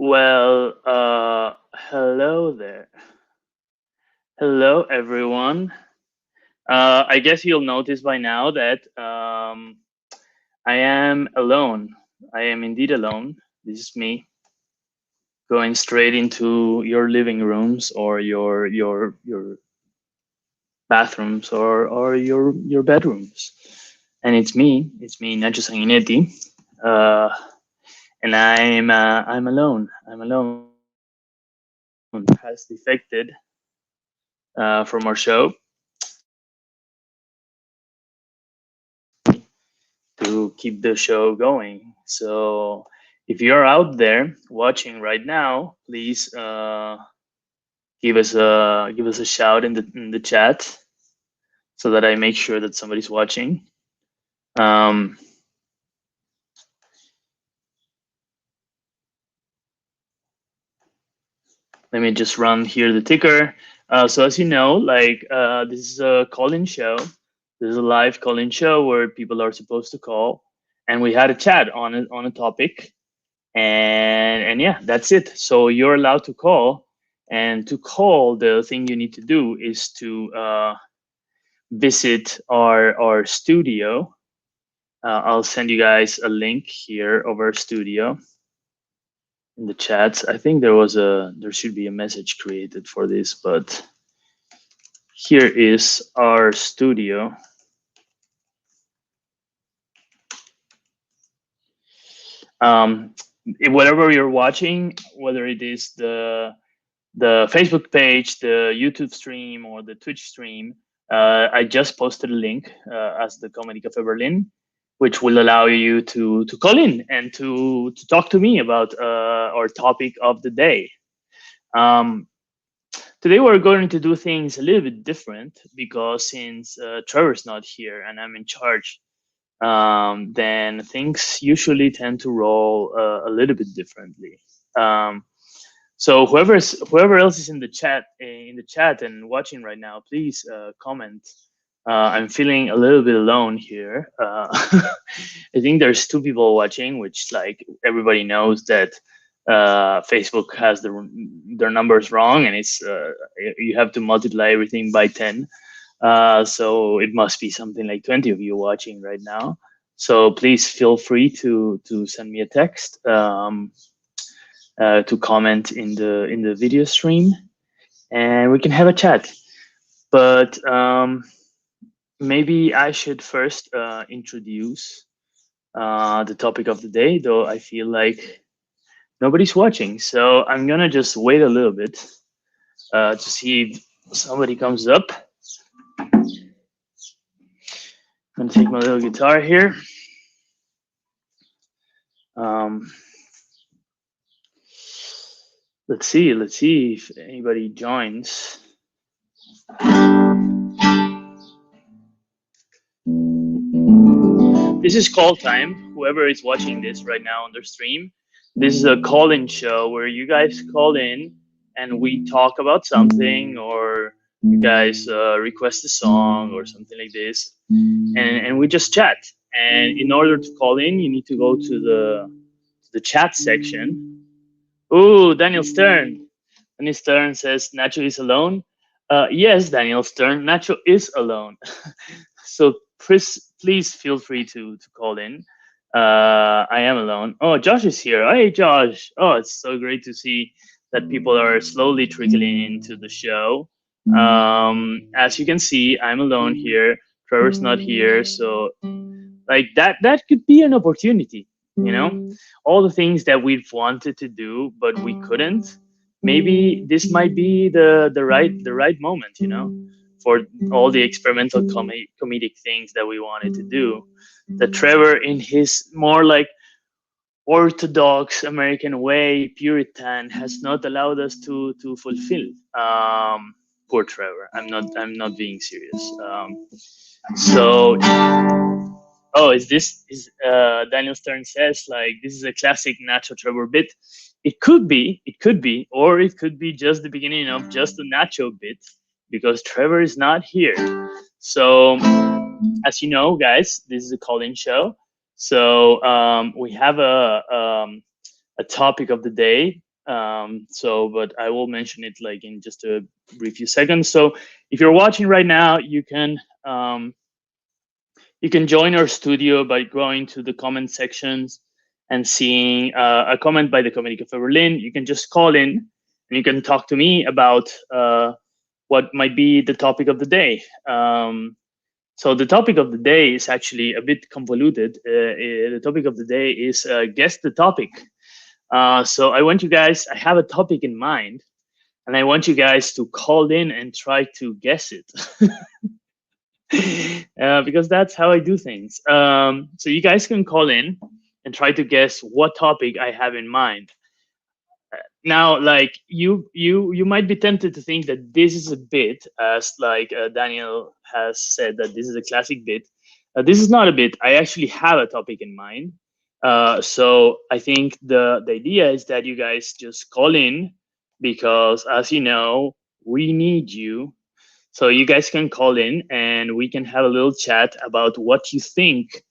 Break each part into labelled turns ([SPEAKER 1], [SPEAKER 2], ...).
[SPEAKER 1] Well, hello there. Hello, everyone. I guess you'll notice by now that I am alone. I am indeed alone. This is me going straight into your living rooms or your bathrooms or your bedrooms. And it's me. It's me, Nacho Sanguinetti. Uh, and I'm alone. I'm alone. Has defected from our show. To keep the show going. So if you're out there watching right now, please give us a shout in the chat so that I make sure that somebody's watching. Um, Let me just run here the ticker. So as you know, this is a call-in show. This is a live call-in show where people are supposed to call, and we had a chat on a topic, and yeah, that's it. So you're allowed to call, and to call, the thing you need to do is to visit our studio. I'll send you guys a link here of our studio in the chats. I think there should be a message created for this, but here is our studio. Whatever you're watching, whether it is the Facebook page, the YouTube stream, or the Twitch stream, I just posted a link as the Comedy Cafe Berlin, which will allow you to call in and to talk to me about our topic of the day. Today we're going to do things a little bit different because since Trevor's not here and I'm in charge, then things usually tend to roll a little bit differently. So whoever else is in the chat and watching right now, please comment. I'm feeling a little bit alone here. I think there's two people watching, which like everybody knows that Facebook has their numbers wrong, and it's you have to multiply everything by 10. So it must be something like 20 of you watching right now. So please feel free to send me a text. To comment in the video stream, and we can have a chat. But maybe I should first introduce the topic of the day, though I feel like nobody's watching. So I'm gonna just wait a little bit to see if somebody comes up. I'm gonna take my little guitar here. Let's see if anybody joins. This is call time. Whoever is watching this right now on their stream, this is a call-in show where you guys call in and we talk about something, or you guys request a song or something like this, and we just chat. And in order to call in, you need to go to the chat section. Ooh, Daniel Stern. Daniel Stern says Nacho is alone. Yes, Daniel Stern, Nacho is alone. So please feel free to call in. I am alone. Oh, Josh is here. Hey, Josh. Oh, it's so great to see that people are slowly trickling into the show. As you can see, I'm alone here. Trevor's not here, so like that could be an opportunity. You know, all the things that we've wanted to do but we couldn't. Maybe this might be the right moment. You know, for all the experimental comedic things that we wanted to do, that Trevor, in his more like orthodox American way, Puritan, has not allowed us to fulfill. Poor Trevor. I'm not being serious. So, oh, is Daniel Stern says like this is a classic Nacho Trevor bit. It could be, or it could be just the beginning of just a Nacho bit because Trevor is not here. So, as you know, guys, this is a call-in show. So we have a topic of the day But I will mention it like in just a brief few seconds. So if you're watching right now, um, you can join our studio by going to the comment sections and seeing a comment by the Comedy Cafe Berlin. You can just call in and you can talk to me about what might be the topic of the day. So the topic of the day is actually a bit convoluted. The topic of the day is guess the topic. So I want you guys. I have a topic in mind, and I want you guys to call in and try to guess it. Because that's how I do things. So you guys can call in and try to guess what topic I have in mind. Now, like you might be tempted to think that this is a bit, as like Daniel has said that this is a classic bit. This is not a bit. I actually have a topic in mind. So I think the idea is that you guys just call in because, as you know, we need you. So you guys can call in and we can have a little chat about what you think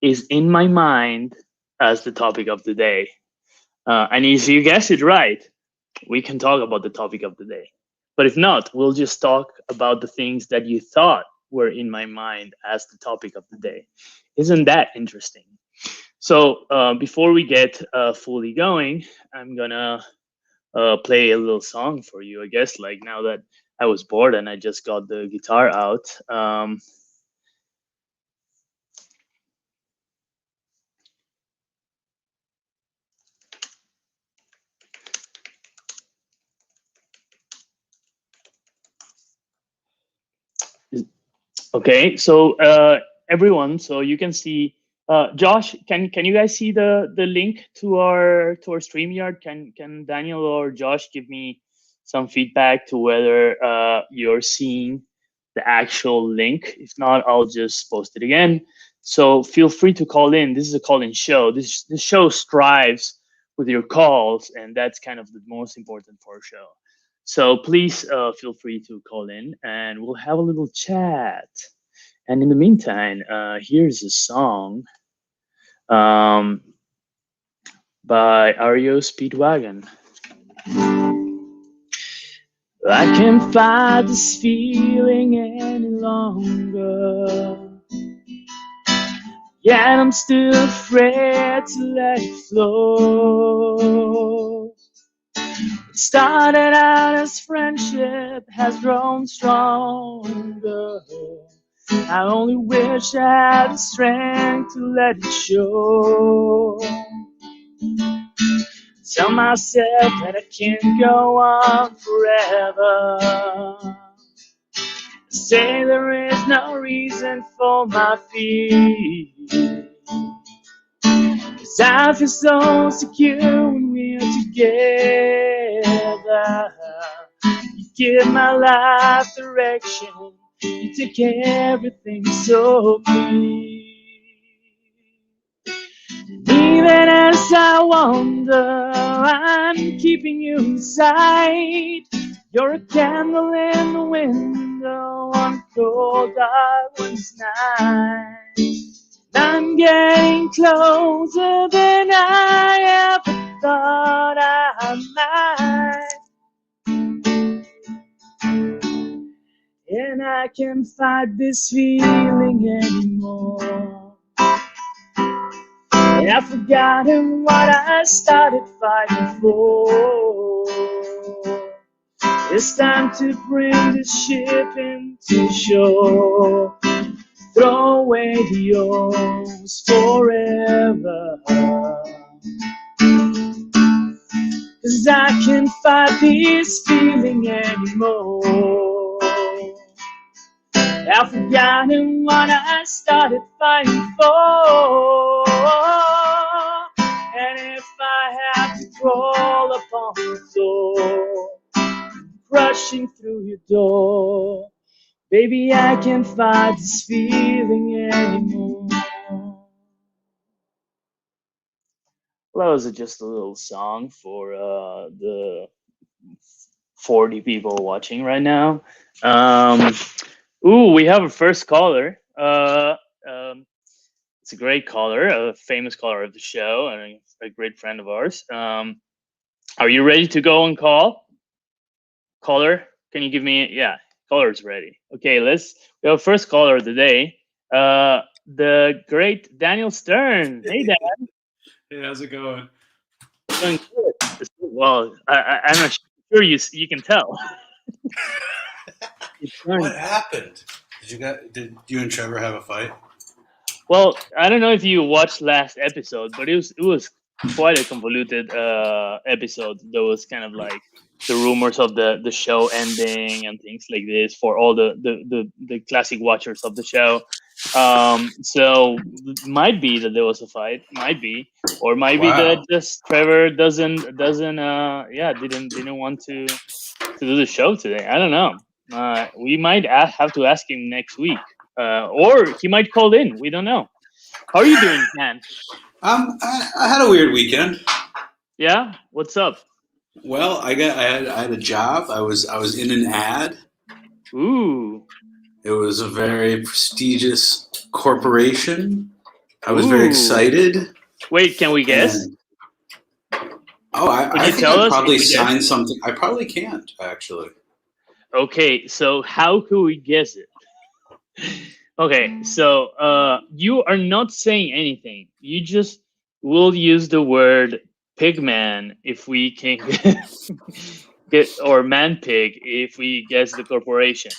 [SPEAKER 1] is in my mind as the topic of the day. And if you guess it right, we can talk about the topic of the day. But if not, we'll just talk about the things that you thought were in my mind as the topic of the day. Isn't that interesting? So before we get fully going, I'm gonna play a little song for you. I guess like now that I was bored and I just got the guitar out. Okay, so everyone, so you can see. Josh, can you guys see the link to our StreamYard? Can Daniel or Josh give me some feedback to whether you're seeing the actual link? If not, I'll just post it again. So feel free to call in. This is a call-in show. This show strives with your calls, and that's kind of the most important for our show. So please feel free to call in and we'll have a little chat. And in the meantime, here's a song um, by REO Speedwagon. I can't fight this feeling any longer. Yet I'm still afraid to let it flow. Started out as friendship has grown stronger. I only wish I had the strength to let it show. Tell myself that I can't go on forever. Say there is no reason for my fear. 'Cause I feel so secure when we're together. You give my life direction. You take everything so clear. Even as I wander, I'm keeping you in sight. You're a candle in the window on a cold dark winter's night. I'm getting closer than I ever thought I might. And I can't fight this feeling anymore. And I've forgotten what I started fighting for. It's time to bring the ship into shore. Throw away the oars forever. 'Cause I can't fight this feeling anymore. I've forgotten what I started fighting for. And if I have to crawl upon the floor, rushing through your door, baby, I can't fight this feeling anymore. Well, that was just a little song for the 40 people watching right now. Ooh, we have a first caller. It's a great caller, a famous caller of the show, and a great friend of ours. Are you ready to go on call? Caller, can you give me? Yeah, caller's ready. Okay, we have first caller of the day. The great Daniel Stern. Hey, Dan.
[SPEAKER 2] Hey, how's it going?
[SPEAKER 1] Doing good. Well, I'm not sure you can tell. It's
[SPEAKER 2] What
[SPEAKER 1] going
[SPEAKER 2] happened? Did you and Trevor have a fight?
[SPEAKER 1] well. I don't know if you watched last episode, but it was quite a convoluted episode. There was kind of like the rumors of the show ending and things like this for all the classic watchers of the show. So might be that there was a fight, might be, or might be that
[SPEAKER 2] Wow.
[SPEAKER 1] just Trevor doesn't yeah didn't want to do the show today. I don't know. We might have to ask him next week, or he might call in. We don't know. How are you doing, man?
[SPEAKER 2] I had a weird weekend.
[SPEAKER 1] Yeah, what's up?
[SPEAKER 2] Well, I had a job. I was in an ad.
[SPEAKER 1] Ooh,
[SPEAKER 2] It was a very prestigious corporation. I was very
[SPEAKER 1] ooh.
[SPEAKER 2] excited,
[SPEAKER 1] Wait, can we guess?
[SPEAKER 2] and oh,
[SPEAKER 1] Could
[SPEAKER 2] I
[SPEAKER 1] you
[SPEAKER 2] think
[SPEAKER 1] tell
[SPEAKER 2] I'd
[SPEAKER 1] us if
[SPEAKER 2] probably
[SPEAKER 1] we guess?
[SPEAKER 2] sign something. I probably can't actually.
[SPEAKER 1] Okay, so how could we guess it? Okay, so you are not saying anything. You just will use the word pigman if we can get or man pig if we guess the corporation.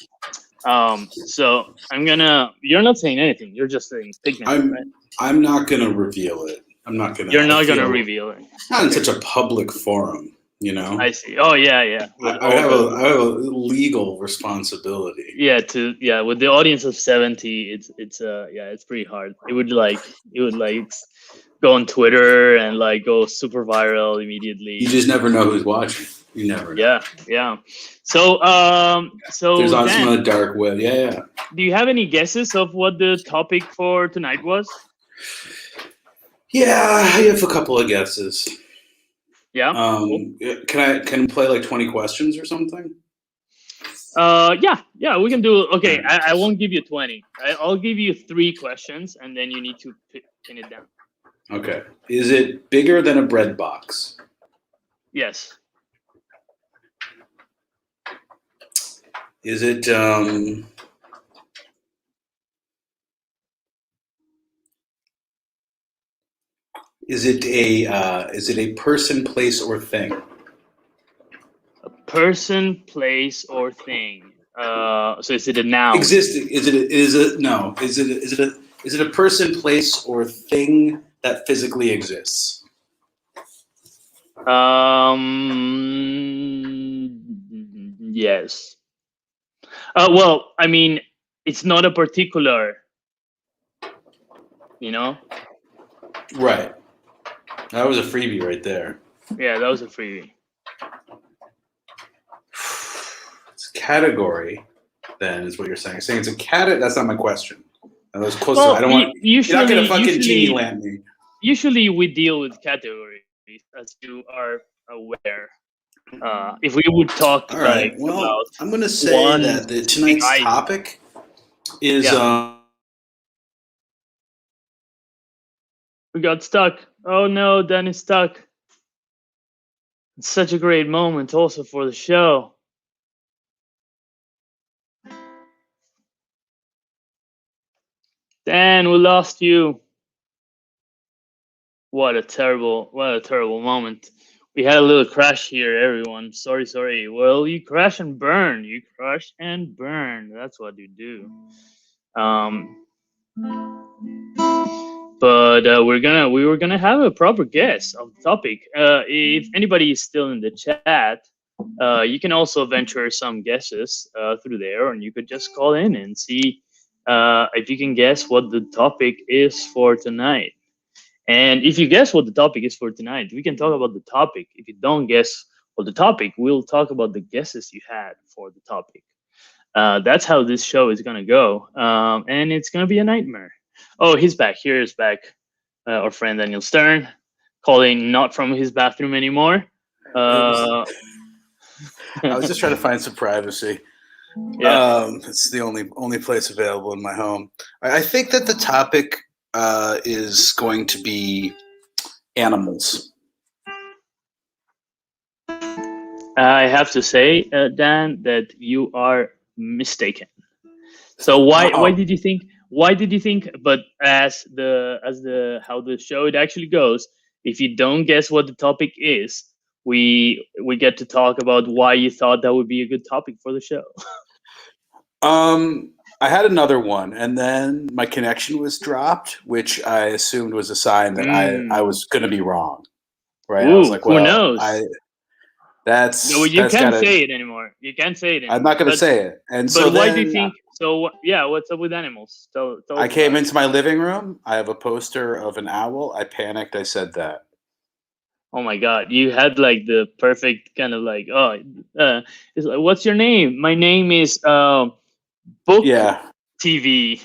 [SPEAKER 1] So I'm gonna. You're not saying anything. You're just saying pigman, right?
[SPEAKER 2] I'm not gonna reveal it. I'm not gonna.
[SPEAKER 1] You're
[SPEAKER 2] I
[SPEAKER 1] not gonna
[SPEAKER 2] feel
[SPEAKER 1] reveal it.
[SPEAKER 2] not in
[SPEAKER 1] Okay,
[SPEAKER 2] such a public forum. You know.
[SPEAKER 1] I see. Oh yeah, yeah. With
[SPEAKER 2] I
[SPEAKER 1] all
[SPEAKER 2] have
[SPEAKER 1] the
[SPEAKER 2] I have a legal responsibility.
[SPEAKER 1] yeah with the audience of 70, it's yeah it's pretty hard. It would go on Twitter and like go super viral
[SPEAKER 2] You
[SPEAKER 1] immediately.
[SPEAKER 2] just never know who's watching. You never know.
[SPEAKER 1] Yeah, yeah. So
[SPEAKER 2] There's on some
[SPEAKER 1] Dan,
[SPEAKER 2] on the dark web. Yeah, yeah.
[SPEAKER 1] do you have any guesses of what the topic for tonight was?
[SPEAKER 2] Yeah, I have a couple of guesses.
[SPEAKER 1] Yeah, cool.
[SPEAKER 2] Can I play like 20 questions or something?
[SPEAKER 1] Yeah, we can do.
[SPEAKER 2] All
[SPEAKER 1] Okay,
[SPEAKER 2] right.
[SPEAKER 1] I won't give you 20. I'll give you three questions, and then you need to pin it down.
[SPEAKER 2] Okay. Is it bigger than a bread box?
[SPEAKER 1] Yes.
[SPEAKER 2] Is it is it a person, place, or thing?
[SPEAKER 1] A person, place, or thing. So is it a noun?
[SPEAKER 2] Existing? Is it no? Is it a person, place, or thing that physically exists?
[SPEAKER 1] Yes. Well, I mean, it's not a particular, you know.
[SPEAKER 2] Right. That was a freebie right there.
[SPEAKER 1] Yeah, that was a freebie.
[SPEAKER 2] It's a category, then, is what you're saying. You're saying it's a cat. That's not my question. That was close to. I
[SPEAKER 1] Well,
[SPEAKER 2] don't want. You're not gonna
[SPEAKER 1] usually,
[SPEAKER 2] fucking genie lamp me.
[SPEAKER 1] usually we deal with categories, as you are aware. If we would talk
[SPEAKER 2] All right.
[SPEAKER 1] like
[SPEAKER 2] Well,
[SPEAKER 1] about
[SPEAKER 2] I'm gonna say
[SPEAKER 1] one
[SPEAKER 2] that
[SPEAKER 1] specific
[SPEAKER 2] tonight's
[SPEAKER 1] item,
[SPEAKER 2] topic is
[SPEAKER 1] yeah, we got stuck. Oh no, Dan is stuck. It's such a great moment, also for the show. Dan, we lost you. What a terrible moment. We had a little crash here, everyone. Sorry, sorry. Well, you crash and burn. You crash and burn. That's what you do. Um, but we were gonna have a proper guess of the topic. If anybody is still in the chat, you can also venture some guesses through there, and you could just call in and see if you can guess what the topic is for tonight. And if you guess what the topic is for tonight, we can talk about the topic. If you don't guess what the topic, we'll talk about the guesses you had for the topic. That's how this show is gonna go, and it's gonna be a nightmare. Oh, he's back. Here is back. Our friend Daniel Stern, calling not from his bathroom anymore.
[SPEAKER 2] It was,
[SPEAKER 1] Uh,
[SPEAKER 2] I was just trying to find some privacy.
[SPEAKER 1] yeah.
[SPEAKER 2] It's the only place available in my home. I think that the topic is going to be animals.
[SPEAKER 1] I have to say, Dan, that you are mistaken. So why
[SPEAKER 2] Oh,
[SPEAKER 1] did you think? Why did you think? But as the how the show it actually goes, if you don't guess what the topic is, we get to talk about why you thought that would be a good topic for the show.
[SPEAKER 2] I had another one, and then my connection was dropped, which I assumed was a sign that I
[SPEAKER 1] Mm.
[SPEAKER 2] was going to be wrong. Right? I was
[SPEAKER 1] Ooh,
[SPEAKER 2] like,
[SPEAKER 1] who
[SPEAKER 2] well,
[SPEAKER 1] knows?
[SPEAKER 2] I
[SPEAKER 1] No,
[SPEAKER 2] that's
[SPEAKER 1] you
[SPEAKER 2] that's
[SPEAKER 1] can't
[SPEAKER 2] gotta.
[SPEAKER 1] say it anymore. You can't say it
[SPEAKER 2] I'm
[SPEAKER 1] anymore.
[SPEAKER 2] not going to say it. And so
[SPEAKER 1] But why do you
[SPEAKER 2] then
[SPEAKER 1] think? So yeah, what's up with animals? Tell
[SPEAKER 2] I
[SPEAKER 1] us
[SPEAKER 2] came
[SPEAKER 1] about it.
[SPEAKER 2] into my living room. I have a poster of an owl. I panicked. I said that.
[SPEAKER 1] Oh my god, you had like the perfect kind of like it's like, what's your name? My name is Book
[SPEAKER 2] Yeah,
[SPEAKER 1] TV.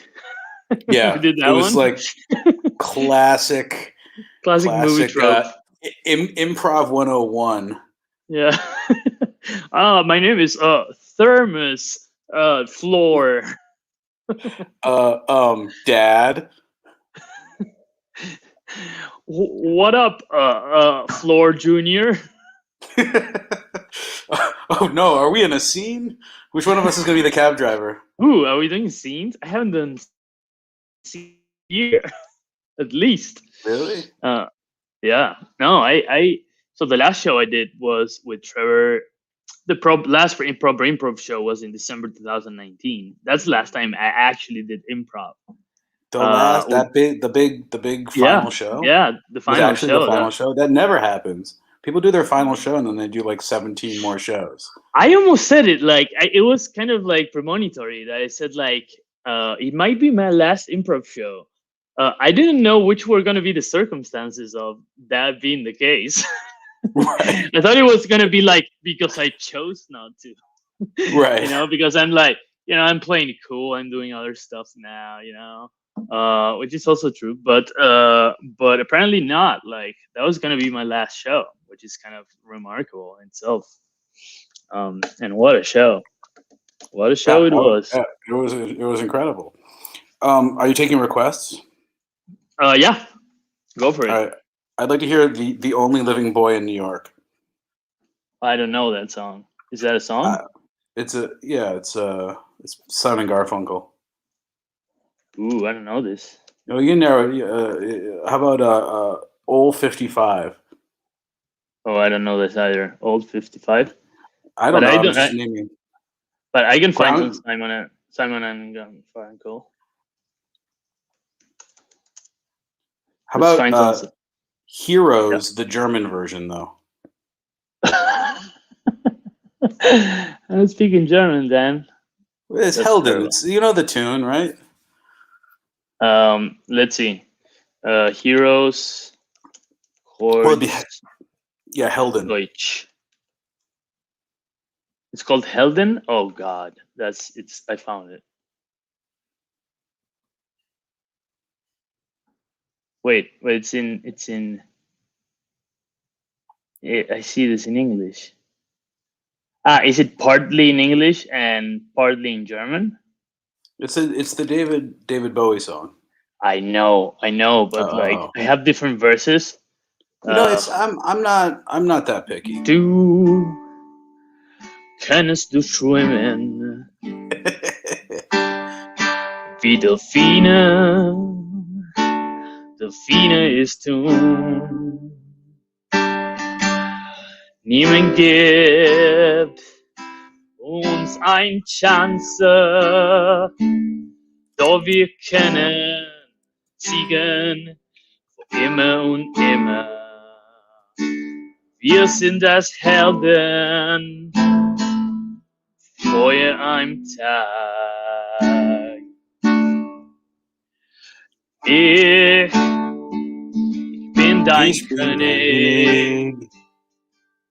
[SPEAKER 1] We
[SPEAKER 2] yeah.
[SPEAKER 1] did
[SPEAKER 2] It
[SPEAKER 1] that
[SPEAKER 2] was
[SPEAKER 1] one.
[SPEAKER 2] like classic,
[SPEAKER 1] Classic movie
[SPEAKER 2] classic
[SPEAKER 1] trope.
[SPEAKER 2] improv 101.
[SPEAKER 1] Yeah. My name is Thermos Floor.
[SPEAKER 2] Dad.
[SPEAKER 1] What up, Floor Junior?
[SPEAKER 2] Oh no, are we in a scene? Which one of us is going to be the cab driver?
[SPEAKER 1] Ooh, are we doing scenes? I haven't done scenes here, at least.
[SPEAKER 2] Really?
[SPEAKER 1] Uh, yeah. No, I. So the last show I did was with Trevor. The last improv show was in December 2019. That's the last time I actually did improv.
[SPEAKER 2] The last
[SPEAKER 1] With,
[SPEAKER 2] the big
[SPEAKER 1] yeah,
[SPEAKER 2] final show
[SPEAKER 1] yeah, the
[SPEAKER 2] was
[SPEAKER 1] final
[SPEAKER 2] actually the
[SPEAKER 1] show.
[SPEAKER 2] final
[SPEAKER 1] That
[SPEAKER 2] show. That never happens. People do their final show and then they do like 17 more shows.
[SPEAKER 1] I almost said it like it was kind of like premonitory that I said like it might be my last improv show. I didn't know which were going to be the circumstances of that being the case.
[SPEAKER 2] Right.
[SPEAKER 1] I thought it was going to be like because I chose not to,
[SPEAKER 2] Right.
[SPEAKER 1] because I'm like, I'm playing it cool. I'm doing other stuff now, which is also true. But apparently not. Like that was going to be my last show, which is kind of remarkable in itself. And what a show! What a show
[SPEAKER 2] Yeah,
[SPEAKER 1] it was.
[SPEAKER 2] yeah, it was incredible. Are you taking requests?
[SPEAKER 1] Yeah, go for
[SPEAKER 2] All
[SPEAKER 1] it.
[SPEAKER 2] right. I'd like to hear the only living boy in New York.
[SPEAKER 1] I don't know that song. Is that a
[SPEAKER 2] Uh,
[SPEAKER 1] song?
[SPEAKER 2] it's Simon Garfunkel.
[SPEAKER 1] Ooh, I don't know this.
[SPEAKER 2] Oh, you narrow. How about Old 55?
[SPEAKER 1] Oh, I don't know this either. Old 55.
[SPEAKER 2] I don't
[SPEAKER 1] But
[SPEAKER 2] know.
[SPEAKER 1] I
[SPEAKER 2] I'm
[SPEAKER 1] don't.
[SPEAKER 2] just naming.
[SPEAKER 1] But I can find some
[SPEAKER 2] Ground.
[SPEAKER 1] Simon and Garfunkel.
[SPEAKER 2] How
[SPEAKER 1] Let's
[SPEAKER 2] about
[SPEAKER 1] find some. Yeah.
[SPEAKER 2] Heroes, the German version though?
[SPEAKER 1] I'm speaking German, then.
[SPEAKER 2] It's
[SPEAKER 1] That's
[SPEAKER 2] Helden.
[SPEAKER 1] terrible.
[SPEAKER 2] It's, you know the tune, right?
[SPEAKER 1] Let's see. Heroes,
[SPEAKER 2] Well,
[SPEAKER 1] Hordes,
[SPEAKER 2] yeah, Helden.
[SPEAKER 1] Deutsch. It's called Helden. Oh God, it's. I found it. Wait. It's in. I see this in English. Is it partly in English and partly in German?
[SPEAKER 2] It's the David Bowie song.
[SPEAKER 1] I know, but like
[SPEAKER 2] Oh,
[SPEAKER 1] I have different verses.
[SPEAKER 2] it's I'm not that picky.
[SPEAKER 1] Du kannst du schwimmen wie Delfine, Delfine ist tun. Niemand gibt uns ein Chance, doch wir können siegen immer und immer. Wir sind das Helden Feuer am Tag. Ich bin dein
[SPEAKER 2] Ich bin dein
[SPEAKER 1] König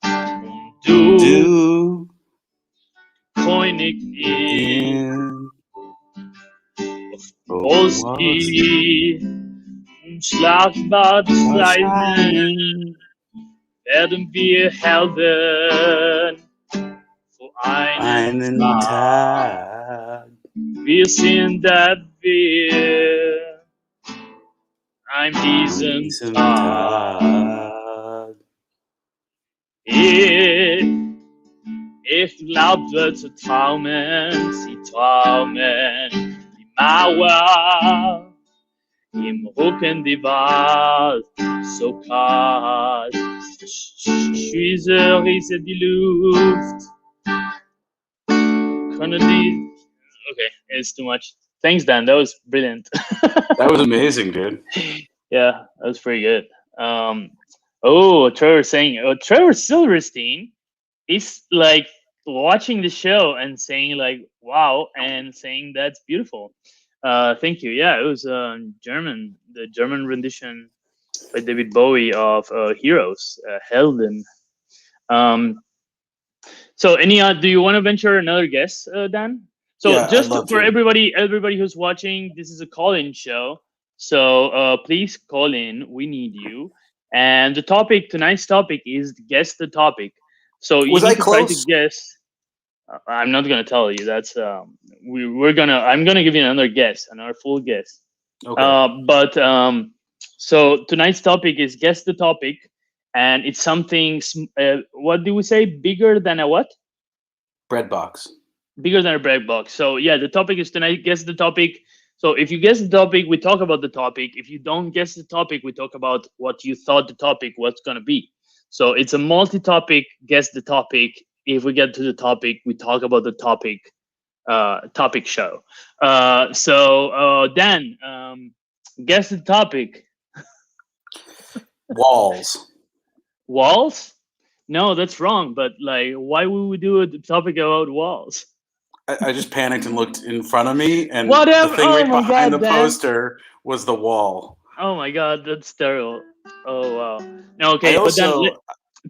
[SPEAKER 1] und
[SPEAKER 2] und
[SPEAKER 1] du
[SPEAKER 2] du
[SPEAKER 1] Königin.
[SPEAKER 2] was
[SPEAKER 1] Polski und Schlagbad
[SPEAKER 2] sein
[SPEAKER 1] werden wir Helden für einen
[SPEAKER 2] einen
[SPEAKER 1] Tag.
[SPEAKER 2] Tag.
[SPEAKER 1] Wir sind das wir an diesem
[SPEAKER 2] Diesem
[SPEAKER 1] Tag.
[SPEAKER 2] Tag.
[SPEAKER 1] Ich Ich glaube zu träumen, sie träumen die Mauer im Rücken die Wald, so kalt. Schüsse risse die Luft, können die... Okay, it's too much. Thanks, Dan. That was brilliant.
[SPEAKER 2] That was amazing, dude.
[SPEAKER 1] Yeah, that was pretty good. Oh, Trevor saying, Trevor Silverstein is like watching the show and saying like, "Wow," and saying that's beautiful. Thank you. Yeah, it was the German rendition by David Bowie of Heroes, Helden. Um, so, do you want to venture another guess, Dan? So,
[SPEAKER 2] Yeah, I'd
[SPEAKER 1] just
[SPEAKER 2] love
[SPEAKER 1] for
[SPEAKER 2] to.
[SPEAKER 1] everybody who's watching, this is a call-in show. So, please call in. We need you. And tonight's topic is guess the topic. So you
[SPEAKER 2] Was I
[SPEAKER 1] need to try to
[SPEAKER 2] close?
[SPEAKER 1] guess. I'm not gonna tell you. That's we're gonna. I'm gonna give you another guess, another full guess.
[SPEAKER 2] Okay.
[SPEAKER 1] But so tonight's topic is guess the topic, and it's something. What do we say? Bigger than a what?
[SPEAKER 2] Bread box.
[SPEAKER 1] Bigger than a bread box. So yeah, the topic is tonight. Guess the topic. So if you guess the topic, we talk about the topic. If you don't guess the topic, we talk about what you thought the topic was gonna be. So it's a multi-topic. Guess the topic. If we get to the topic, we talk about the topic. Topic show. Dan, guess the topic.
[SPEAKER 2] Walls.
[SPEAKER 1] Walls? No, that's wrong. But like, why would we do a topic about walls?
[SPEAKER 2] I just panicked and looked in front of me, and
[SPEAKER 1] Whatever.
[SPEAKER 2] the thing
[SPEAKER 1] Oh
[SPEAKER 2] right
[SPEAKER 1] my
[SPEAKER 2] behind
[SPEAKER 1] God,
[SPEAKER 2] the
[SPEAKER 1] Dan.
[SPEAKER 2] poster was the wall.
[SPEAKER 1] Oh my God, that's terrible. Oh wow. No,
[SPEAKER 2] I
[SPEAKER 1] okay, but then
[SPEAKER 2] also,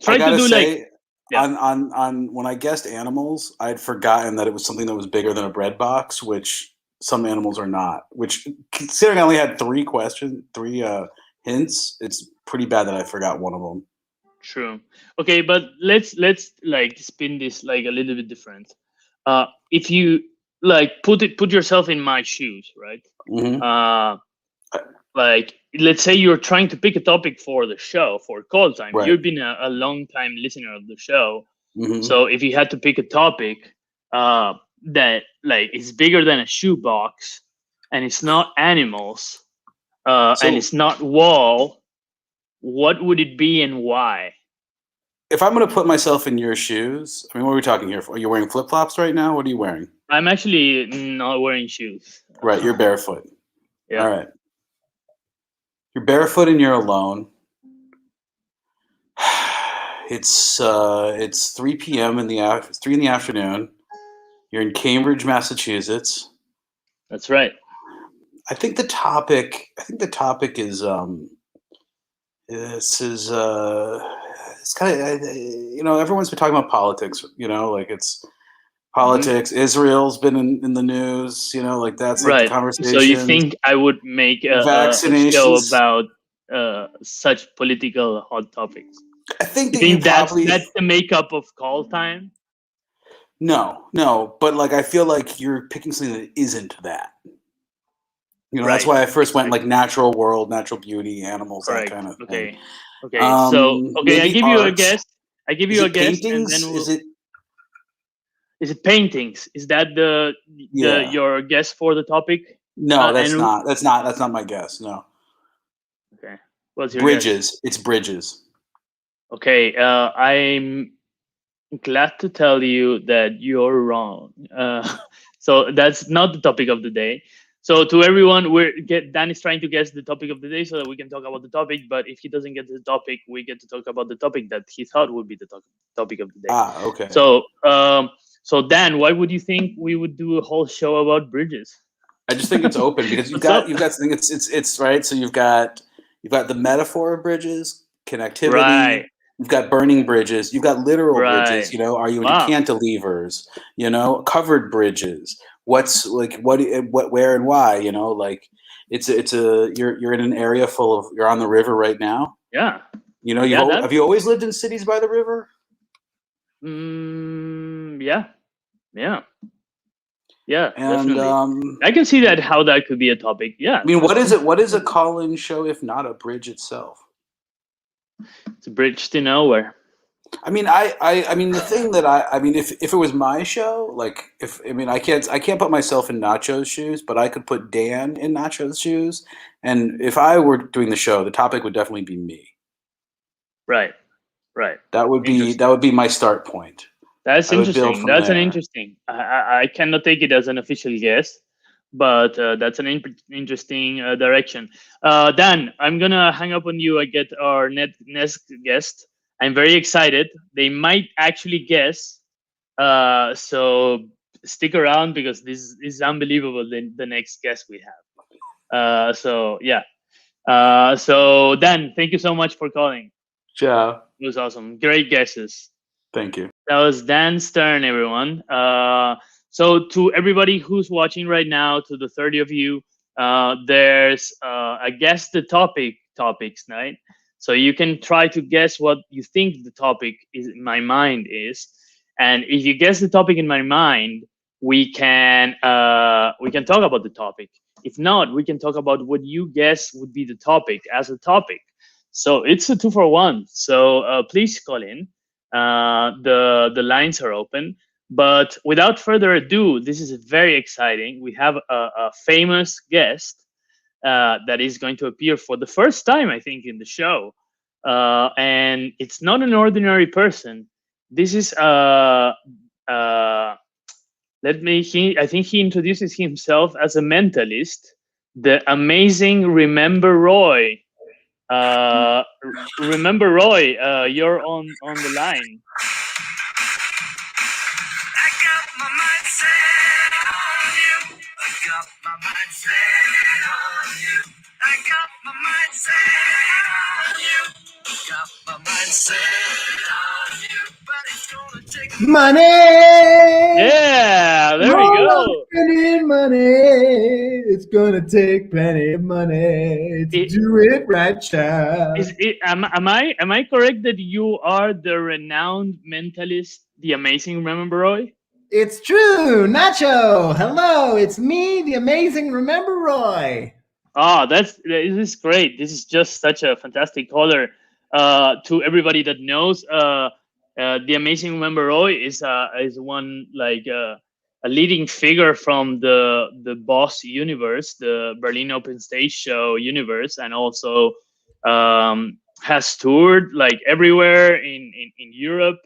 [SPEAKER 1] try
[SPEAKER 2] I
[SPEAKER 1] to
[SPEAKER 2] gotta
[SPEAKER 1] do like,
[SPEAKER 2] say,
[SPEAKER 1] yeah.
[SPEAKER 2] on when I guessed animals, I'd forgotten that it was something that was bigger than a bread box, which some animals are not. Which, considering I only had three hints, it's pretty bad that I forgot one of them.
[SPEAKER 1] True. Okay, but let's like spin this like a little bit different. If you like put yourself in my shoes, right?
[SPEAKER 2] Mm-hmm.
[SPEAKER 1] Like let's say you're trying to pick a topic for the show for call time.
[SPEAKER 2] Right.
[SPEAKER 1] You've been a long time listener of the show,
[SPEAKER 2] Mm-hmm.
[SPEAKER 1] so if you had to pick a topic that like is bigger than a shoebox and it's not animals and it's not wall, what would it be and why?
[SPEAKER 2] If I'm going to put myself in your shoes, I mean, what are we talking here? Are you wearing flip flops right now? What are you wearing?
[SPEAKER 1] I'm actually not wearing shoes.
[SPEAKER 2] Right, you're barefoot.
[SPEAKER 1] Yeah.
[SPEAKER 2] All right. You're barefoot and you're alone. It's 3 p.m. It's 3 in the afternoon. You're in Cambridge, Massachusetts.
[SPEAKER 1] That's right.
[SPEAKER 2] I think the topic is it's kind of everyone's been talking about politics. Like it's politics. Mm-hmm. Israel's been in the news. Like that's like
[SPEAKER 1] right.
[SPEAKER 2] The conversation.
[SPEAKER 1] So you think I would make a show about such political hot topics?
[SPEAKER 2] I think
[SPEAKER 1] that's the makeup of call time.
[SPEAKER 2] No, but like I feel like you're picking something that isn't that. Right. That's why I first went like natural world, natural beauty, animals, that kind of thing.
[SPEAKER 1] Okay. I give you a guess. I give you a guess,
[SPEAKER 2] paintings?
[SPEAKER 1] And then is it paintings? Is that your guess for the topic?
[SPEAKER 2] No, that's not. That's not my guess. No.
[SPEAKER 1] Okay. What's your
[SPEAKER 2] bridges?
[SPEAKER 1] Guess?
[SPEAKER 2] It's bridges.
[SPEAKER 1] Okay. I'm glad to tell you that you're wrong. So that's not the topic of the day. So to everyone, Dan is trying to guess the topic of the day so that we can talk about the topic. But if he doesn't get the topic, we get to talk about the topic that he thought would be the topic of the day.
[SPEAKER 2] Okay.
[SPEAKER 1] So, so Dan, why would you think we would do a whole show about bridges?
[SPEAKER 2] I just think it's open because you've got something. It's right. So you've got the metaphor of bridges, connectivity.
[SPEAKER 1] Right.
[SPEAKER 2] You've got burning bridges. You've got literal bridges. Are you into cantilevers? Covered bridges. What's like what where and why? Like it's you're in an area full of, you're on the river right now.
[SPEAKER 1] Yeah.
[SPEAKER 2] Have you always lived in cities by the river?
[SPEAKER 1] Yeah.
[SPEAKER 2] And
[SPEAKER 1] definitely. I can see that how that could be a topic. Yeah.
[SPEAKER 2] I mean, what is it? What is a call-in show if not a bridge itself?
[SPEAKER 1] It's a bridge to nowhere.
[SPEAKER 2] I mean, I mean, the thing that I mean, if it was my show, like, if I mean, I can't put myself in Nacho's shoes, but I could put Dan in Nacho's shoes, and if I were doing the show, the topic would definitely be me.
[SPEAKER 1] Right. Right.
[SPEAKER 2] That
[SPEAKER 1] Interesting.
[SPEAKER 2] would be my start point.
[SPEAKER 1] That's
[SPEAKER 2] I would build
[SPEAKER 1] interesting.
[SPEAKER 2] from
[SPEAKER 1] That's an
[SPEAKER 2] there.
[SPEAKER 1] interesting. I cannot take it as an official guess, but that's an interesting direction. Dan, I'm gonna hang up on you. I get our next guest. I'm very excited. They might actually guess. So stick around because this is unbelievable. The next guest we have. So yeah. So Dan, thank you so much for calling.
[SPEAKER 2] Ciao.
[SPEAKER 1] It was awesome. Great guesses.
[SPEAKER 2] Thank you.
[SPEAKER 1] That was Dan Stern, everyone. So to everybody who's watching right now, to the 30 of you, there's I guess the topics night. So you can try to guess what you think the topic is in my mind is, and if you guess the topic in my mind, we can talk about the topic. If not, we can talk about what you guess would be the topic as a topic. So it's a 2 for 1. So please call in. The lines are open. But without further ado, this is very exciting. We have a famous guest that is going to appear for the first time, I think, in the show. And it's not an ordinary person. This is I think he introduces himself as a mentalist, the amazing Remember Roy. Uh, Remember Roy, you're on the line.
[SPEAKER 3] I got my mind set on you. I got my mind set on you. I got my mind set on you. I got my mind set on you. But it's gonna take money.
[SPEAKER 1] Yeah, there we go.
[SPEAKER 3] Spending money. It's gonna take plenty of money to do it right, child.
[SPEAKER 1] Am I correct that you are the renowned mentalist, the amazing Remember Roy?
[SPEAKER 3] It's true, Nacho. Hello, it's me, the amazing Remember Roy.
[SPEAKER 1] Oh, this is great. This is just such a fantastic caller. To everybody that knows, the amazing Remember Roy is one like a leading figure from the Boss universe, the Berlin Open Stage Show universe, and also has toured like everywhere in Europe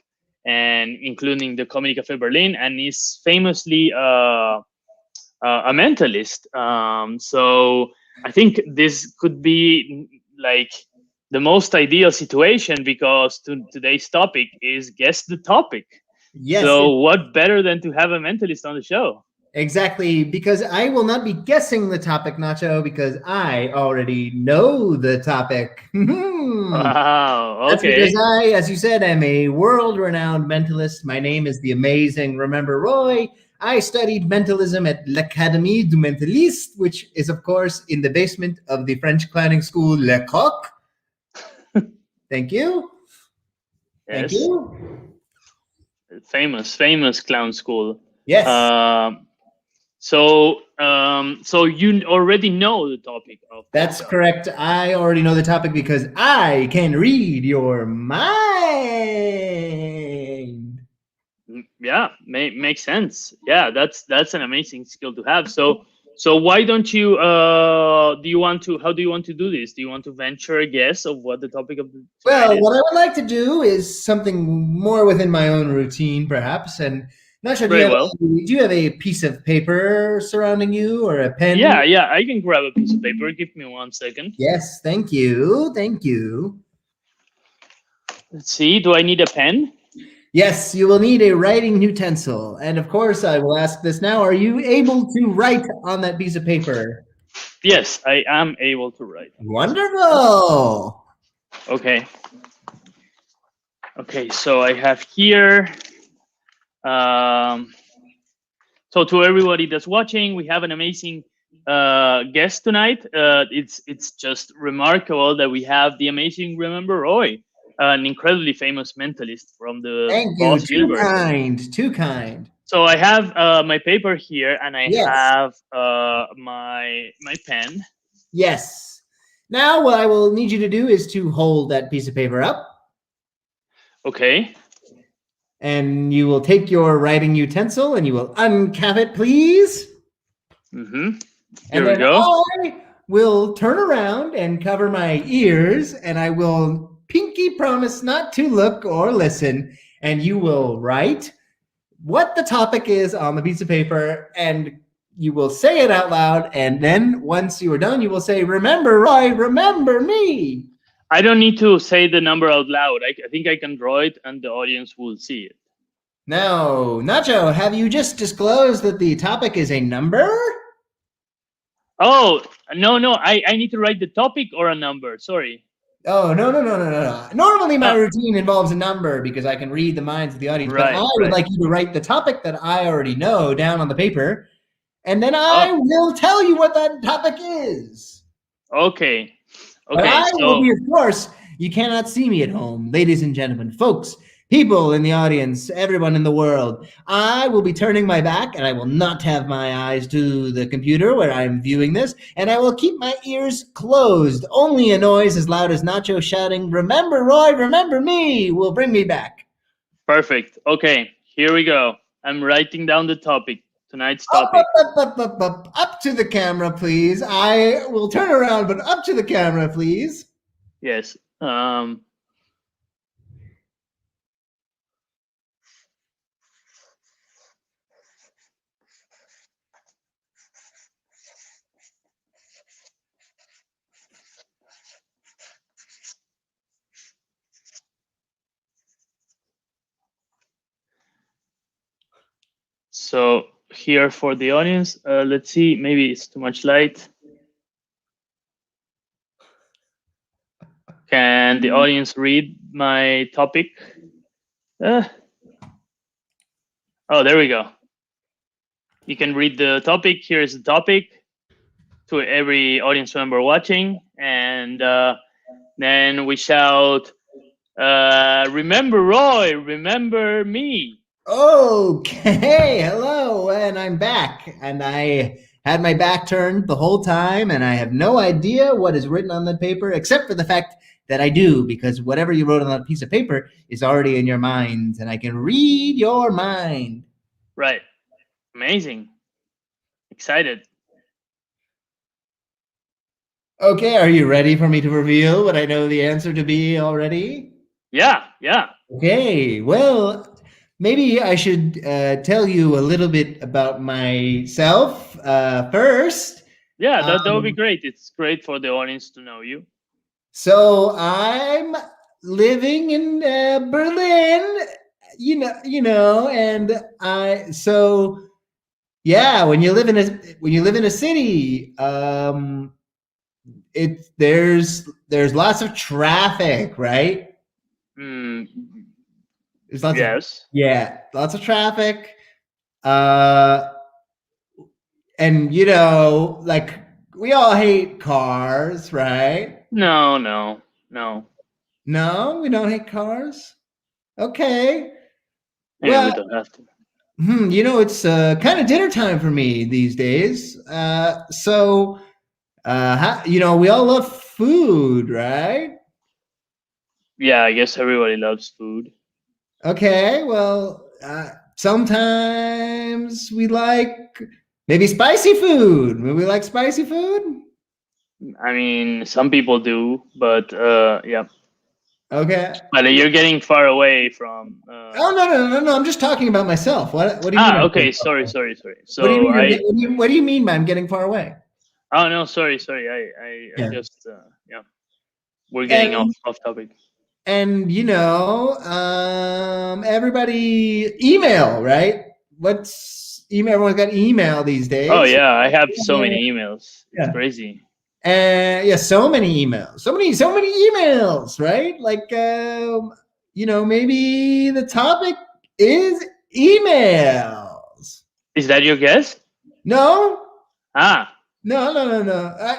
[SPEAKER 1] and including the Comedy Cafe Berlin, and is famously a mentalist. So I think this could be like the most ideal situation because today's topic is guess the topic.
[SPEAKER 3] Yes.
[SPEAKER 1] So what better than to have a mentalist on the show?
[SPEAKER 3] Exactly, because I will not be guessing the topic, Nacho, because I already know the topic.
[SPEAKER 1] Wow. Okay.
[SPEAKER 3] That's because I, as you said, am a world-renowned mentalist. My name is the amazing Remember Roy. I studied mentalism at l'Académie du Mentaliste, which is, of course, in the basement of the French clowning school Le Coq. Thank you.
[SPEAKER 1] Yes.
[SPEAKER 3] Thank you.
[SPEAKER 1] Famous clown school.
[SPEAKER 3] Yes.
[SPEAKER 1] So you already know the topic of
[SPEAKER 3] That's correct. I already know the topic because I can read your mind.
[SPEAKER 1] Yeah, makes sense. Yeah, that's an amazing skill to have. So why don't you how do you want to do this? Do you want to venture a guess of what the topic of
[SPEAKER 3] Well,
[SPEAKER 1] is?
[SPEAKER 3] what I would like to do is something more within my own routine, perhaps. And Nacho, do you have a piece of paper surrounding you or a pen?
[SPEAKER 1] Yeah, I can grab a piece of paper. Give me 1 second.
[SPEAKER 3] Yes, thank you.
[SPEAKER 1] Let's see. Do I need a pen?
[SPEAKER 3] Yes, you will need a writing utensil. And of course, I will ask this now. Are you able to write on that piece of paper?
[SPEAKER 1] Yes, I am able to write.
[SPEAKER 3] Wonderful.
[SPEAKER 1] Okay. Okay, so I have here. So to everybody that's watching, we have an amazing guest tonight. It's just remarkable that we have the amazing Remember Roy, an incredibly famous mentalist from the Boss universe.
[SPEAKER 3] Too kind.
[SPEAKER 1] So I have my paper here, and I have my pen.
[SPEAKER 3] Yes. Now what I will need you to do is to hold that piece of paper up.
[SPEAKER 1] Okay.
[SPEAKER 3] And you will take your writing utensil and you will uncap it, please.
[SPEAKER 1] Mm-hmm.
[SPEAKER 3] And
[SPEAKER 1] Here we
[SPEAKER 3] then
[SPEAKER 1] go.
[SPEAKER 3] I will turn around and cover my ears, and I will pinky promise not to look or listen. And you will write what the topic is on the piece of paper, and you will say it out loud. And then once you are done, you will say, "Remember, Roy, remember me."
[SPEAKER 1] I don't need to say the number out loud. I think I can draw it and the audience will see it.
[SPEAKER 3] Now, Nacho, have you just disclosed that the topic is a number?
[SPEAKER 1] Oh, no. I need to write the topic or a number. Sorry.
[SPEAKER 3] Oh, no. Normally, my routine involves a number because I can read the minds of the audience. But I would like you to write the topic that I already know down on the paper, and then I will tell you what that topic is.
[SPEAKER 1] Okay.
[SPEAKER 3] But I will be, of course, you cannot see me at home, ladies and gentlemen, folks, people in the audience, everyone in the world. I will be turning my back, and I will not have my eyes to the computer where I'm viewing this, and I will keep my ears closed. Only a noise as loud as Nacho shouting, "Remember, Roy, remember me," will bring me back.
[SPEAKER 1] Perfect. Okay, here we go. I'm writing down the topic. Tonight's topic.
[SPEAKER 3] Up to the camera, please. I will turn around, but up to the camera, please.
[SPEAKER 1] Yes. So here for the audience, let's see, maybe it's too much light. Can the audience read my topic? Oh, there we go. You can read the topic. Here's the topic to every audience member watching. And then we shout, "Remember Roy, remember me."
[SPEAKER 3] Okay, hello, and I'm back. And I had my back turned the whole time, and I have no idea what is written on the paper, except for the fact that I do, because whatever you wrote on that piece of paper is already in your minds, and I can read your mind.
[SPEAKER 1] Right. Amazing. Excited.
[SPEAKER 3] Okay, are you ready for me to reveal what I know the answer to be already?
[SPEAKER 1] Yeah.
[SPEAKER 3] Okay, well, maybe I should tell you a little bit about myself first.
[SPEAKER 1] Yeah, that would be great. It's great for the audience to know you.
[SPEAKER 3] So I'm living in Berlin, and when you live in a city, there's lots of traffic, right? There's lots lots of traffic. And like we all hate cars, right?
[SPEAKER 1] No,
[SPEAKER 3] we don't hate cars. Okay.
[SPEAKER 1] Maybe we don't have to.
[SPEAKER 3] It's kind of dinner time for me these days. We all love food, right?
[SPEAKER 1] Yeah, I guess everybody loves food.
[SPEAKER 3] Okay, well, sometimes we like maybe spicy food. We like spicy food.
[SPEAKER 1] I mean, some people do, but yeah.
[SPEAKER 3] Okay.
[SPEAKER 1] But you're getting far away from.
[SPEAKER 3] Oh no! I'm just talking about myself. What do you mean?
[SPEAKER 1] Okay. Sorry. So
[SPEAKER 3] what do you mean by I'm getting far away?
[SPEAKER 1] Oh no! Sorry. I just we're getting off topic.
[SPEAKER 3] And everybody email, right? What's email? Everyone's got email these days.
[SPEAKER 1] Oh yeah, I have so many emails. It's crazy.
[SPEAKER 3] So many emails. So many emails, right? Like maybe the topic is emails.
[SPEAKER 1] Is that your guess?
[SPEAKER 3] No.
[SPEAKER 1] No.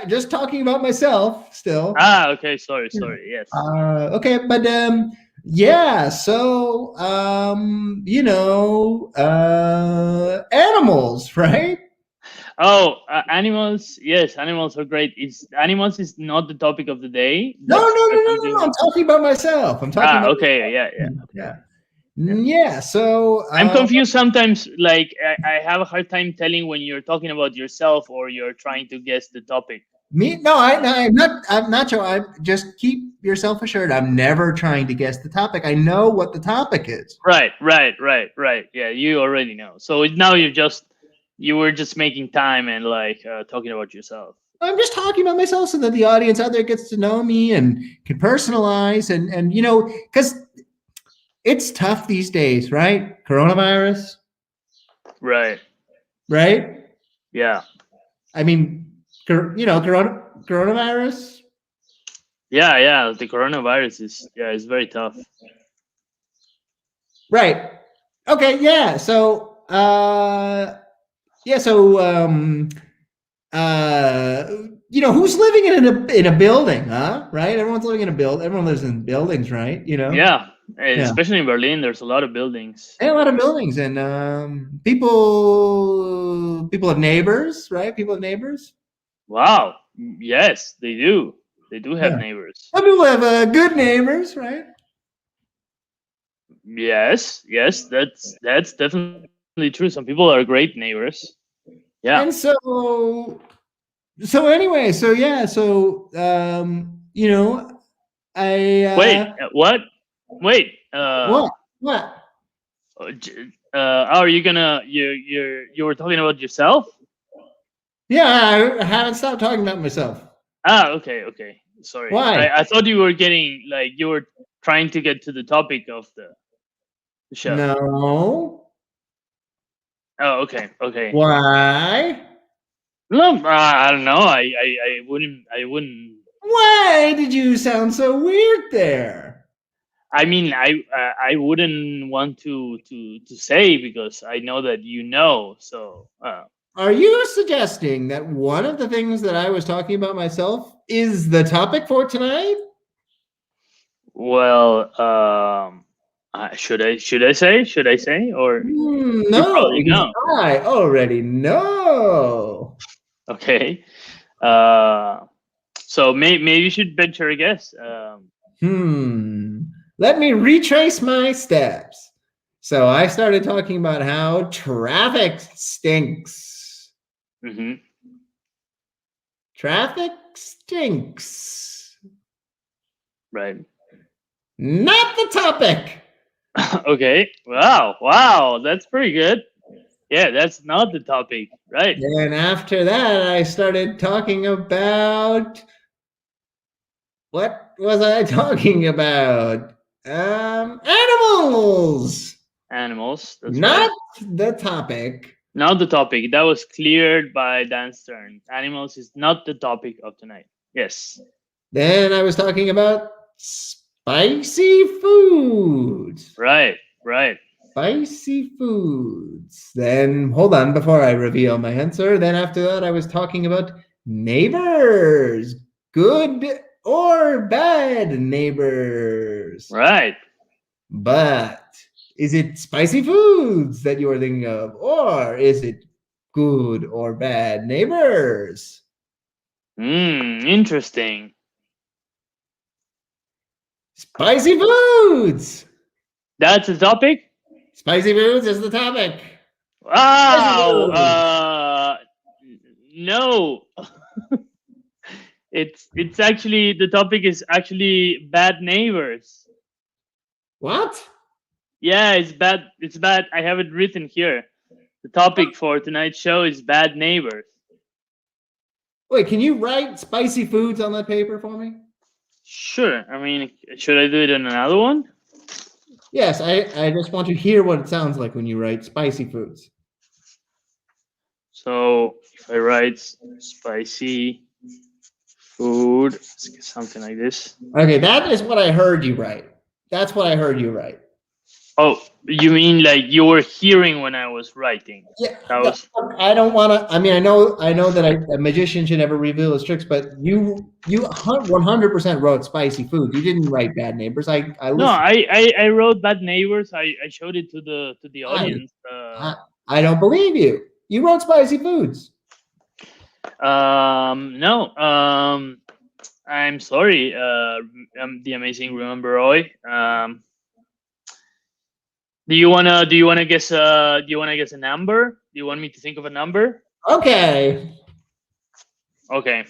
[SPEAKER 3] Just talking about myself still.
[SPEAKER 1] Okay. Sorry. Yes.
[SPEAKER 3] Okay, but so animals, right?
[SPEAKER 1] Oh, animals. Yes, animals are great. Is animals is not the topic of the day.
[SPEAKER 3] No, no,
[SPEAKER 1] That's
[SPEAKER 3] no, no, no, no.
[SPEAKER 1] definitely.
[SPEAKER 3] I'm talking about myself. I'm talking about
[SPEAKER 1] Okay. Yeah. Yeah.
[SPEAKER 3] yeah.
[SPEAKER 1] Yeah.
[SPEAKER 3] Yeah. So
[SPEAKER 1] I'm confused sometimes. Like I have a hard time telling when you're talking about yourself or you're trying to guess the topic.
[SPEAKER 3] I'm not. I'm not sure. I just keep yourself assured. I'm never trying to guess the topic. I know what the topic is.
[SPEAKER 1] Right. Yeah, you already know. So now you were just making time and like talking about yourself.
[SPEAKER 3] I'm just talking about myself so that the audience out there gets to know me and can personalize and because it's tough these days, right? Coronavirus,
[SPEAKER 1] Right.
[SPEAKER 3] right?
[SPEAKER 1] Yeah.
[SPEAKER 3] I mean, coronavirus.
[SPEAKER 1] Yeah. The coronavirus is very tough.
[SPEAKER 3] Right. Okay. Yeah. So, yeah. So, who's living in a building, huh? Right. Everyone's living in a building. Everyone lives in buildings, right?
[SPEAKER 1] Yeah,
[SPEAKER 3] Yeah.
[SPEAKER 1] especially in Berlin, there's a lot of buildings.
[SPEAKER 3] And a lot of buildings and people have neighbors, right? People have neighbors.
[SPEAKER 1] Wow. Yes, they do. They do have
[SPEAKER 3] Yeah.
[SPEAKER 1] neighbors.
[SPEAKER 3] Some people have good neighbors, right?
[SPEAKER 1] Yes, that's definitely true. Some people are great neighbors. Yeah.
[SPEAKER 3] And so anyway, so yeah, so I
[SPEAKER 1] Wait, what? Wait.
[SPEAKER 3] what?
[SPEAKER 1] Are you gonna you were talking about yourself?
[SPEAKER 3] Yeah, I haven't stopped talking about myself.
[SPEAKER 1] Okay. Sorry.
[SPEAKER 3] Why?
[SPEAKER 1] I thought you were getting like you were trying to get to the topic of the show.
[SPEAKER 3] No.
[SPEAKER 1] Oh, okay.
[SPEAKER 3] Why?
[SPEAKER 1] No, I don't know. I wouldn't.
[SPEAKER 3] Why did you sound so weird there?
[SPEAKER 1] I mean, I wouldn't want to say because I know that you know. So.
[SPEAKER 3] Are you suggesting that one of the things that I was talking about myself is the topic for tonight?
[SPEAKER 1] Well, should I say? Should I say? Or you
[SPEAKER 3] No,
[SPEAKER 1] probably
[SPEAKER 3] because
[SPEAKER 1] know.
[SPEAKER 3] I already know.
[SPEAKER 1] Okay. So maybe you should venture a guess.
[SPEAKER 3] Let me retrace my steps. So I started talking about how traffic stinks.
[SPEAKER 1] Mm-hmm.
[SPEAKER 3] Traffic stinks.
[SPEAKER 1] Right.
[SPEAKER 3] Not the topic.
[SPEAKER 1] Okay. Wow. That's pretty good. Yeah, that's not the topic, right?
[SPEAKER 3] And after that, I started talking about what was I talking about? Animals.
[SPEAKER 1] Animals. That's
[SPEAKER 3] Not
[SPEAKER 1] right.
[SPEAKER 3] the topic.
[SPEAKER 1] Not the topic. That was cleared by Dan Stern. Animals is not the topic of tonight. Yes.
[SPEAKER 3] Then I was talking about spicy foods.
[SPEAKER 1] Right.
[SPEAKER 3] Spicy foods. Then hold on before I reveal my answer. Then after that, I was talking about neighbors. Good or bad neighbors.
[SPEAKER 1] Right.
[SPEAKER 3] But is it spicy foods that you are thinking of, or is it good or bad neighbors?
[SPEAKER 1] Interesting.
[SPEAKER 3] Spicy foods.
[SPEAKER 1] That's the topic?
[SPEAKER 3] Spicy foods is the topic.
[SPEAKER 1] Wow. No. It's actually the topic is actually bad neighbors.
[SPEAKER 3] What?
[SPEAKER 1] Yeah, it's bad. It's bad. I have it written here. The topic for tonight's show is bad neighbors.
[SPEAKER 3] Wait, can you write spicy foods on that paper for me?
[SPEAKER 1] Sure. I mean, should I do it on another one?
[SPEAKER 3] Yes, I just want to hear what it sounds like when you write spicy foods.
[SPEAKER 1] So if I write spicy food, something like this.
[SPEAKER 3] Okay, that is what I heard you write. That's what I heard you write.
[SPEAKER 1] Oh, you mean like you were hearing when I was writing?
[SPEAKER 3] Yeah,
[SPEAKER 1] that was.
[SPEAKER 3] I don't want to. I mean, I know that a magician should never reveal his tricks, but you 100% wrote spicy food. You didn't write bad neighbors. I
[SPEAKER 1] wrote bad neighbors. I showed it to the audience.
[SPEAKER 3] I don't believe you. You wrote spicy foods.
[SPEAKER 1] No. I'm sorry. I'm the amazing Remember Roy. Do you wanna guess a number? Do you want me to think of a number?
[SPEAKER 3] Okay.
[SPEAKER 1] Okay.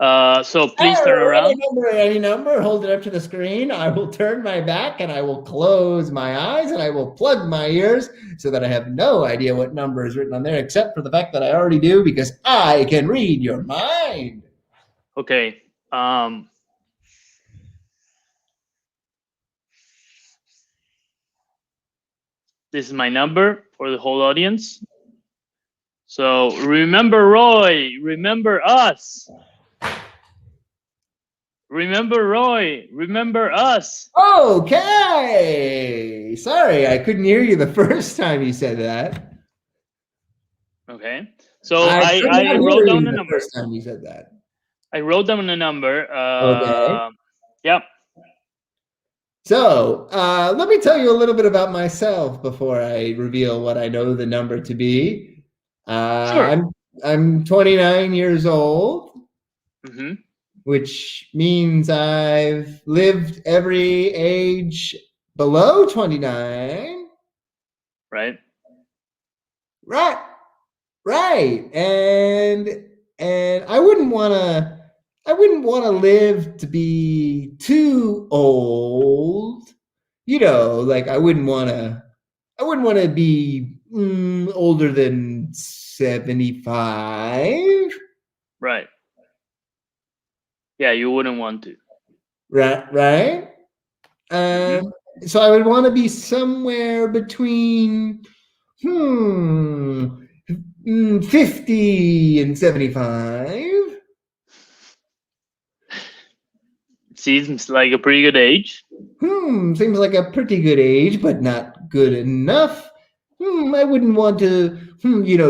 [SPEAKER 1] So please
[SPEAKER 3] All
[SPEAKER 1] turn
[SPEAKER 3] right,
[SPEAKER 1] around.
[SPEAKER 3] any number, hold it up to the screen. I will turn my back and I will close my eyes and I will plug my ears so that I have no idea what number is written on there, except for the fact that I already do because I can read your mind.
[SPEAKER 1] Okay. This is my number for the whole audience. So remember Roy, remember us. Remember Roy, remember us.
[SPEAKER 3] Okay. Sorry, I couldn't hear you the first time you said that.
[SPEAKER 1] Okay. So
[SPEAKER 3] I could not
[SPEAKER 1] I
[SPEAKER 3] hear
[SPEAKER 1] wrote down
[SPEAKER 3] you
[SPEAKER 1] the
[SPEAKER 3] the
[SPEAKER 1] number.
[SPEAKER 3] first time you said that.
[SPEAKER 1] I wrote down the number.
[SPEAKER 3] Okay.
[SPEAKER 1] Yep.
[SPEAKER 3] So let me tell you a little bit about myself before I reveal what I know the number to be.
[SPEAKER 1] Sure.
[SPEAKER 3] I'm 29 years old,
[SPEAKER 1] Mm-hmm.
[SPEAKER 3] which means I've lived every age below 29.
[SPEAKER 1] Right.
[SPEAKER 3] Right. Right. And I wouldn't want to live to be too old. Like I wouldn't want to be older than 75.
[SPEAKER 1] Right. Yeah, you wouldn't want to.
[SPEAKER 3] Right.
[SPEAKER 1] Mm-hmm.
[SPEAKER 3] So I would want to be somewhere between 50 and 75.
[SPEAKER 1] Seems like a pretty good age.
[SPEAKER 3] Seems like a pretty good age, but not good enough. I wouldn't want to.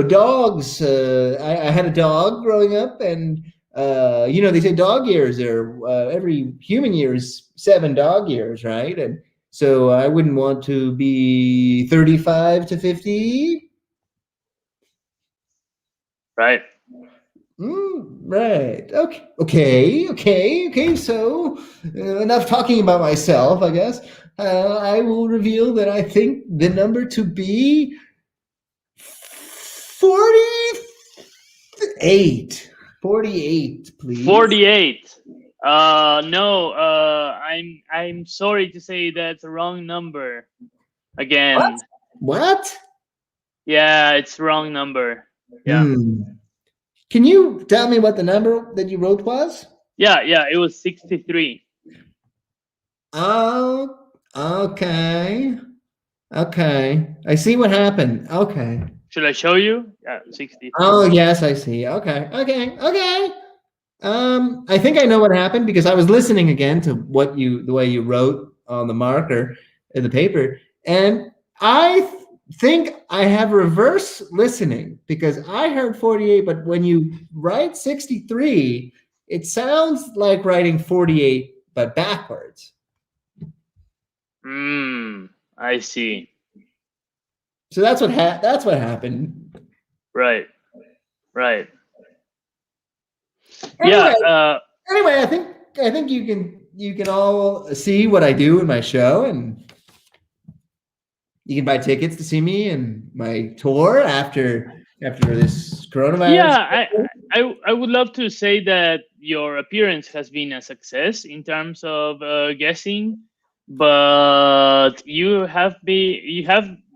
[SPEAKER 3] Dogs. I had a dog growing up, and they say dog years are every human year is 7 dog years, right? And so I wouldn't want to be 35 to 50.
[SPEAKER 1] Right.
[SPEAKER 3] Right. Okay. So enough talking about myself, I guess. I will reveal that I think the number to be 48. 48, please.
[SPEAKER 1] 48. No. I'm sorry to say that's the wrong number. Again.
[SPEAKER 3] What?
[SPEAKER 1] Yeah, it's wrong number. Yeah.
[SPEAKER 3] Can you tell me what the number that you wrote was?
[SPEAKER 1] Yeah. It was 63.
[SPEAKER 3] Oh, okay. Okay. I see what happened. Okay.
[SPEAKER 1] Should I show you? Yeah, 63.
[SPEAKER 3] Oh, yes, I see. Okay. I think I know what happened because I was listening again to the way you wrote on the marker in the paper, and I think I have reverse listening because I heard 48, but when you write 63, it sounds like writing 48 but backwards.
[SPEAKER 1] I see.
[SPEAKER 3] So that's what happened.
[SPEAKER 1] Right.
[SPEAKER 3] Anyway,
[SPEAKER 1] Yeah.
[SPEAKER 3] I think you can all see what I do in my show, and you can buy tickets to see me and my tour after this coronavirus.
[SPEAKER 1] Yeah, I would love to say that your appearance has been a success in terms of guessing, but you have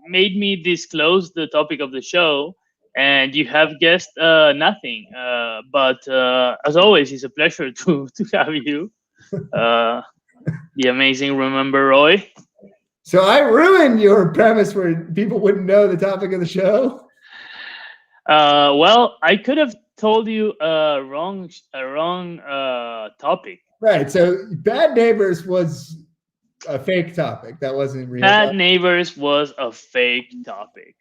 [SPEAKER 1] made me disclose the topic of the show, and you have guessed nothing. But as always, it's a pleasure to have you, the amazing Remember Roy.
[SPEAKER 3] So I ruined your premise where people wouldn't know the topic of the show.
[SPEAKER 1] Well, I could have told you a wrong topic.
[SPEAKER 3] Right. So Bad Neighbors was a fake topic. That wasn't real.
[SPEAKER 1] Bad Neighbors was a fake topic.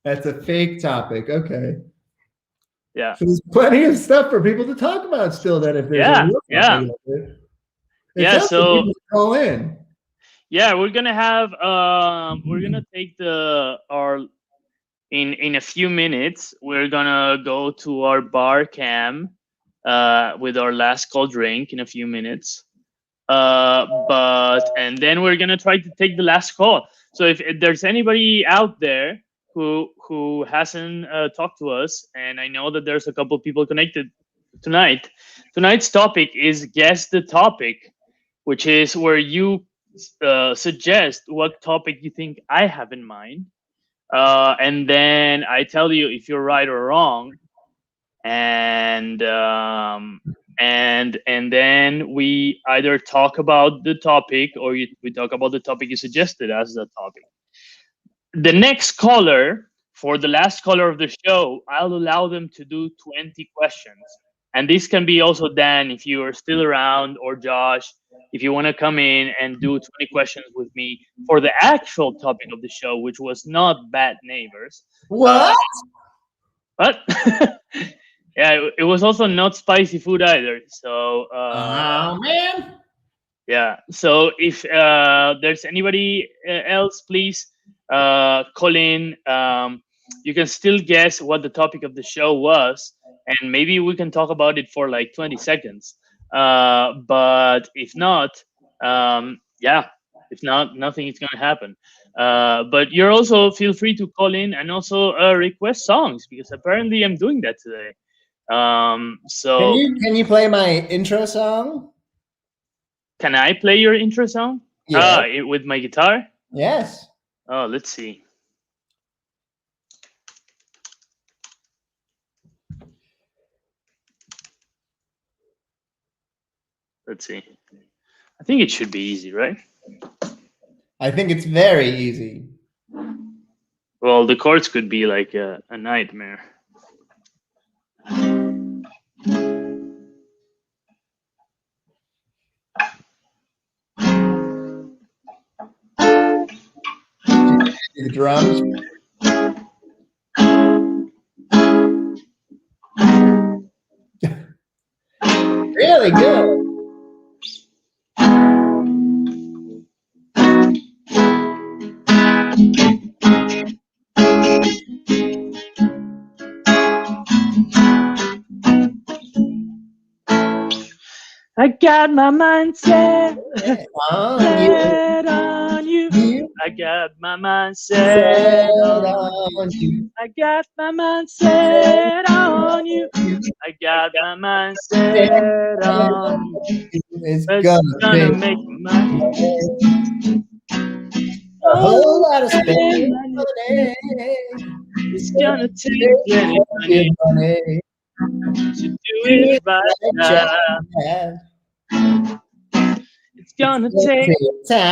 [SPEAKER 3] That's a fake topic. Okay.
[SPEAKER 1] Yeah.
[SPEAKER 3] So there's plenty of stuff for people to talk about still. Then if there's a real topic of it.
[SPEAKER 1] Yeah. So
[SPEAKER 3] people call in.
[SPEAKER 1] Yeah, we're gonna have we're gonna take our in a few minutes we're gonna go to our bar cam with our last call drink in a few minutes. But and then we're gonna try to take the last call. So if there's anybody out there who hasn't talked to us, and I know that there's a couple people connected tonight. Tonight's topic is guess the topic, which is where you suggest what topic you think I have in mind, and then I tell you if you're right or wrong, and and then we either talk about the topic or we talk about the topic you suggested as the topic. The next caller, for the last caller of the show, I'll allow them to do 20 questions. And this can be also Dan if you are still around, or Josh if you want to come in and do 20 questions with me for the actual topic of the show, which was not bad neighbors.
[SPEAKER 3] What?
[SPEAKER 1] What? Yeah, it was also not spicy food either. So,
[SPEAKER 3] Oh man.
[SPEAKER 1] yeah. So if there's anybody else, please call in. You can still guess what the topic of the show was, and maybe we can talk about it for like 20 seconds. But if not, yeah, if not, nothing is going to happen. But you're also feel free to call in and also request songs, because apparently I'm doing that today. So
[SPEAKER 3] Can you play my intro song?
[SPEAKER 1] can I play your intro song?
[SPEAKER 3] Yeah.
[SPEAKER 1] With my guitar?
[SPEAKER 3] Yes.
[SPEAKER 1] Oh, let's see. Let's see. I think it should be easy, right?
[SPEAKER 3] I think it's very easy.
[SPEAKER 1] Well, the chords could be like a nightmare.
[SPEAKER 3] The drums. Really good.
[SPEAKER 1] I got my mind set
[SPEAKER 3] On
[SPEAKER 1] set on you.
[SPEAKER 3] you.
[SPEAKER 1] I got my mind set on you. I got my mind set on you. I got my mind set on you.
[SPEAKER 3] It's
[SPEAKER 1] It's
[SPEAKER 3] gonna
[SPEAKER 1] gonna
[SPEAKER 3] take
[SPEAKER 1] make money.
[SPEAKER 3] a whole lot of spending
[SPEAKER 1] money.
[SPEAKER 3] money.
[SPEAKER 1] It's gonna take plenty money to do it right now. It's gonna take time,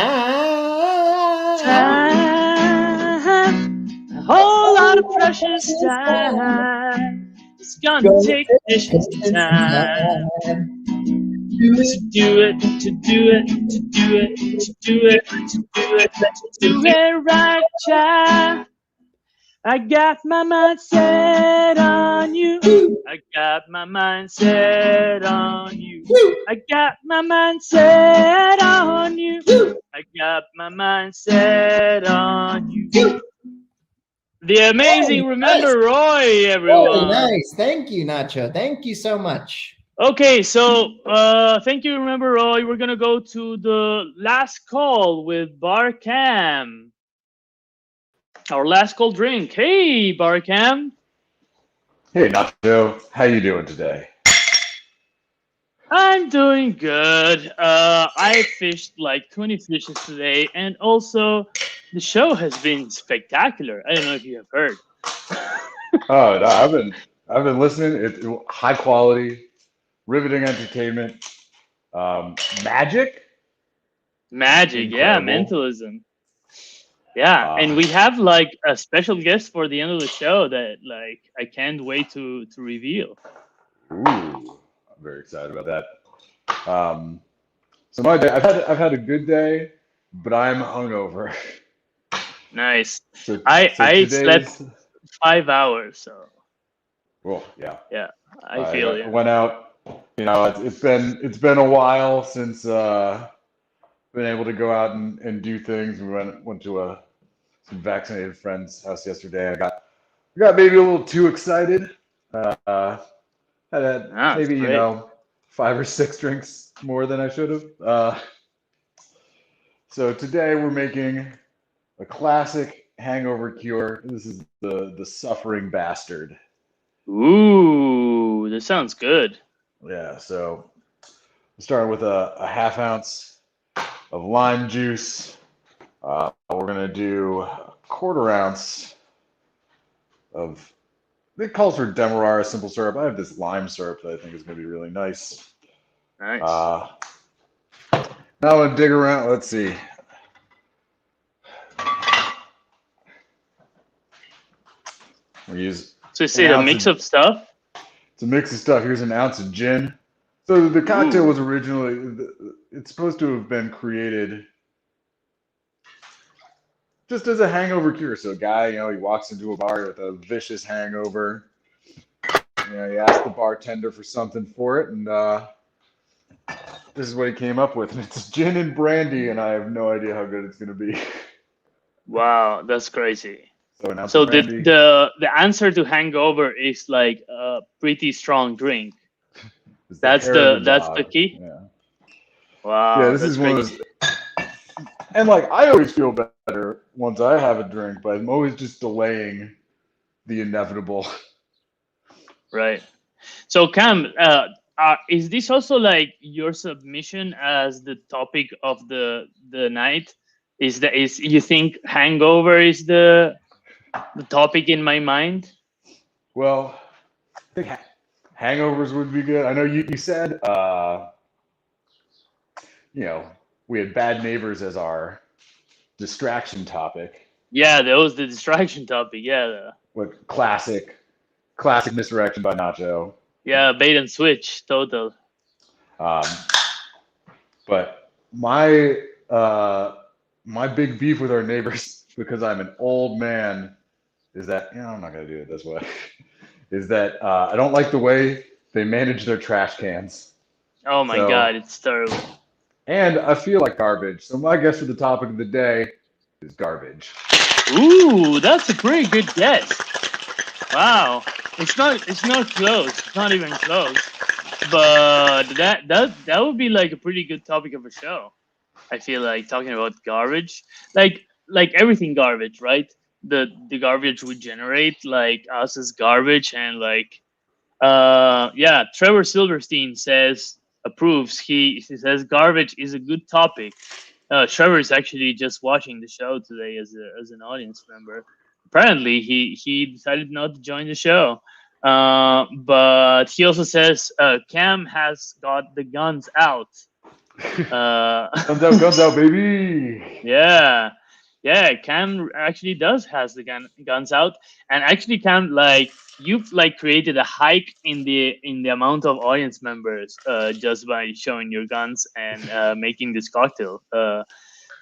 [SPEAKER 1] a whole lot of precious time. It's gonna take patience and time to do it, to do it, to do it, to do it, to do it, to do it right, child. I got my mind set on you. I got my mind set on you. I got my mind set on you. I got my mind set on you. The amazing Remember Roy, everyone.
[SPEAKER 3] Nice. Thank you, Nacho. Thank you so much.
[SPEAKER 1] Okay, so thank you, Remember Roy. We're gonna go to the last call with Barcam. Our last call drink. Hey, Barcam.
[SPEAKER 4] Hey, Nacho. How you doing today?
[SPEAKER 1] I'm doing good. I fished like 20 fishes today, and also the show has been spectacular. I don't know if you have heard.
[SPEAKER 4] Oh, no, I've been listening. It's high quality, riveting entertainment, magic.
[SPEAKER 1] Magic, yeah,
[SPEAKER 4] Incredible.
[SPEAKER 1] mentalism. Yeah, and we have like a special guest for the end of the show that like I can't wait to reveal.
[SPEAKER 4] Ooh, I'm very excited about that. So my day, I've had a good day, but I'm hungover.
[SPEAKER 1] Nice.
[SPEAKER 4] So
[SPEAKER 1] I slept 5 hours, so.
[SPEAKER 4] Well, yeah.
[SPEAKER 1] Yeah, I feel you.
[SPEAKER 4] Went out. You know, it's been a while since been able to go out and do things. We went to some vaccinated friend's house yesterday. I got got maybe a little too excited. Had
[SPEAKER 1] That's
[SPEAKER 4] maybe
[SPEAKER 1] great.
[SPEAKER 4] 5 or 6 drinks more than I should have. So today we're making a classic hangover cure. This is the suffering bastard.
[SPEAKER 1] Ooh, this sounds good.
[SPEAKER 4] Yeah. So we're starting with a half ounce of lime juice. We're gonna do a quarter ounce of. It calls for Demerara simple syrup. I have this lime syrup that I think is gonna be really nice.
[SPEAKER 1] Nice.
[SPEAKER 4] Now I'm gonna dig around. Let's see. We use
[SPEAKER 1] So is
[SPEAKER 4] an
[SPEAKER 1] it a
[SPEAKER 4] ounce
[SPEAKER 1] mix
[SPEAKER 4] of.
[SPEAKER 1] of stuff?
[SPEAKER 4] It's a mix of stuff. Here's an ounce of gin. So the cocktail was originally. It's supposed to have been created just as a hangover cure. So a guy, he walks into a bar with a vicious hangover. He asks the bartender for something for it, and this is what he came up with. And it's gin and brandy, and I have no idea how good it's going to be.
[SPEAKER 1] Wow, that's crazy.
[SPEAKER 4] So an ounce
[SPEAKER 1] So
[SPEAKER 4] of brandy.
[SPEAKER 1] the answer to hangover is like a pretty strong drink. That's the key.
[SPEAKER 4] Yeah.
[SPEAKER 1] Wow,
[SPEAKER 4] Yeah, this
[SPEAKER 1] that's
[SPEAKER 4] is one of
[SPEAKER 1] crazy.
[SPEAKER 4] those. And I always feel better once I have a drink, but I'm always just delaying the inevitable.
[SPEAKER 1] Right. So Cam, is this also like your submission as the topic of the night? Is you think hangover is the topic in my mind?
[SPEAKER 4] Well, I think hangovers would be good. I know you said we had bad neighbors as our distraction topic.
[SPEAKER 1] Yeah, that was the distraction topic. Yeah.
[SPEAKER 4] What classic misdirection by Nacho.
[SPEAKER 1] Yeah, bait and switch, total.
[SPEAKER 4] But my big beef with our neighbors, because I'm an old man, is that I'm not gonna do it this way. Is that I don't like the way they manage their trash cans.
[SPEAKER 1] Oh my God, it's terrible.
[SPEAKER 4] And I feel like garbage. So my guess for the topic of the day is garbage.
[SPEAKER 1] Ooh, that's a pretty good guess. Wow, it's not close. It's not even close. But that would be like a pretty good topic of a show. I feel like talking about garbage, like everything garbage, right? The garbage we generate, like us as garbage, and Trevor Silverstein approves. He says garbage is a good topic. Trevor is actually just watching the show today as an audience member. Apparently, he decided not to join the show. But he also says Cam has got the guns out.
[SPEAKER 4] Guns out, baby.
[SPEAKER 1] Yeah. Cam actually has the guns out, and actually Cam, you've created a hike in the amount of audience members just by showing your guns and making this cocktail.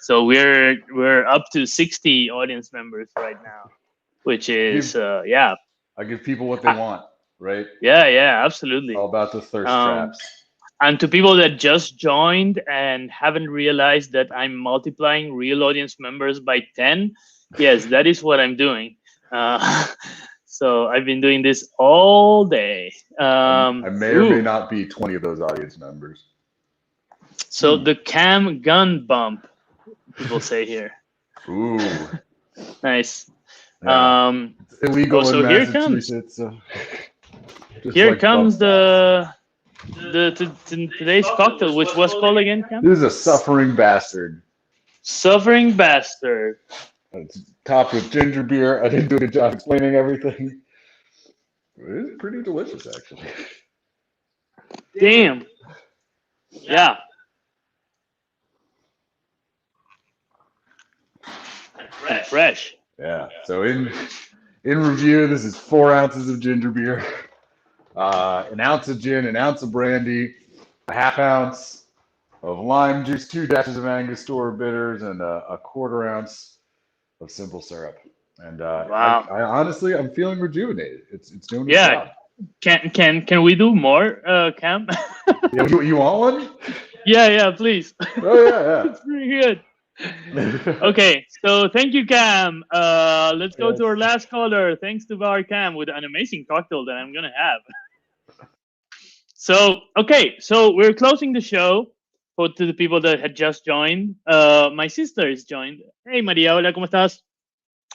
[SPEAKER 1] So we're up to 60 audience members right now, which is
[SPEAKER 4] I give people what they want, right?
[SPEAKER 1] Yeah, absolutely.
[SPEAKER 4] All about the thirst traps.
[SPEAKER 1] And to people that just joined and haven't realized that I'm multiplying real audience members by 10, yes, that is what I'm doing. So I've been doing this all day.
[SPEAKER 4] I may or may not be 20 of those audience members.
[SPEAKER 1] So the Cam gun bump, people say here.
[SPEAKER 4] Ooh.
[SPEAKER 1] Nice.
[SPEAKER 4] Yeah. It's illegal in Massachusetts.
[SPEAKER 1] Here comes today's cocktail, which was called again, Cam?
[SPEAKER 4] This is a suffering bastard.
[SPEAKER 1] Suffering bastard.
[SPEAKER 4] It's topped with ginger beer. I didn't do a good job explaining everything. It is pretty delicious, actually.
[SPEAKER 1] Damn. Yeah. Fresh.
[SPEAKER 4] Yeah. So in review, this is 4 ounces of ginger beer, an ounce of gin, an ounce of brandy, a half ounce of lime juice, 2 dashes of Angostura bitters, and a quarter ounce of simple syrup. And
[SPEAKER 1] wow.
[SPEAKER 4] I honestly, I'm feeling rejuvenated. It's doing its job.
[SPEAKER 1] Can we do more, Cam?
[SPEAKER 4] Yeah, you want one?
[SPEAKER 1] Yeah, please.
[SPEAKER 4] Oh yeah.
[SPEAKER 1] It's pretty good. Okay, so thank you, Cam. Let's go to our
[SPEAKER 4] Yes.
[SPEAKER 1] last caller. Thanks to Bar Cam with an amazing cocktail that I'm gonna have. So okay, so we're closing the show. For to the people that had just joined, my sister is joined. Hey, Maria, hola, cómo estás?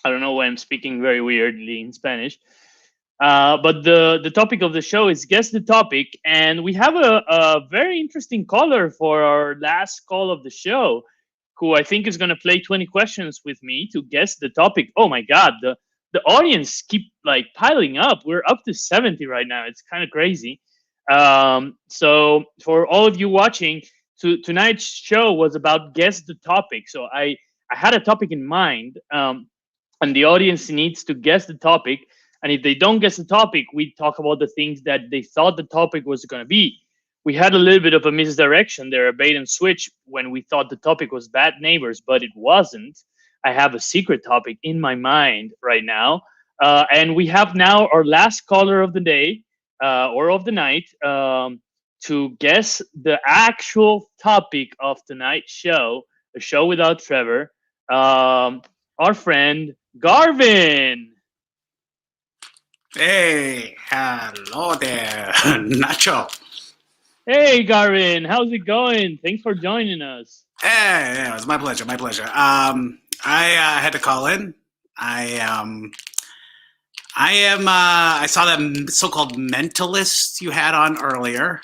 [SPEAKER 1] I don't know why I'm speaking very weirdly in Spanish. But the topic of the show is guess the topic, and we have a very interesting caller for our last call of the show, who I think is going to play 20 questions with me to guess the topic. Oh my God, the audience keep like piling up. We're up to 70 right now. It's kind of crazy. So for all of you watching, tonight's show was about guess the topic. So I had a topic in mind, and the audience needs to guess the topic. And if they don't guess the topic, we talk about the things that they thought the topic was going to be. We had a little bit of a misdirection there, a bait and switch, when we thought the topic was bad neighbors, but it wasn't. I have a secret topic in my mind right now. And we have now our last caller of the day, or of the night, to guess the actual topic of tonight's show, a show without Trevor. Our friend Garvin.
[SPEAKER 2] Hey, hello there, Nacho.
[SPEAKER 1] Hey, Garvin, how's it going? Thanks for joining us.
[SPEAKER 2] Hey, it was my pleasure. My pleasure. I had to call in. I saw that so-called mentalist you had on earlier.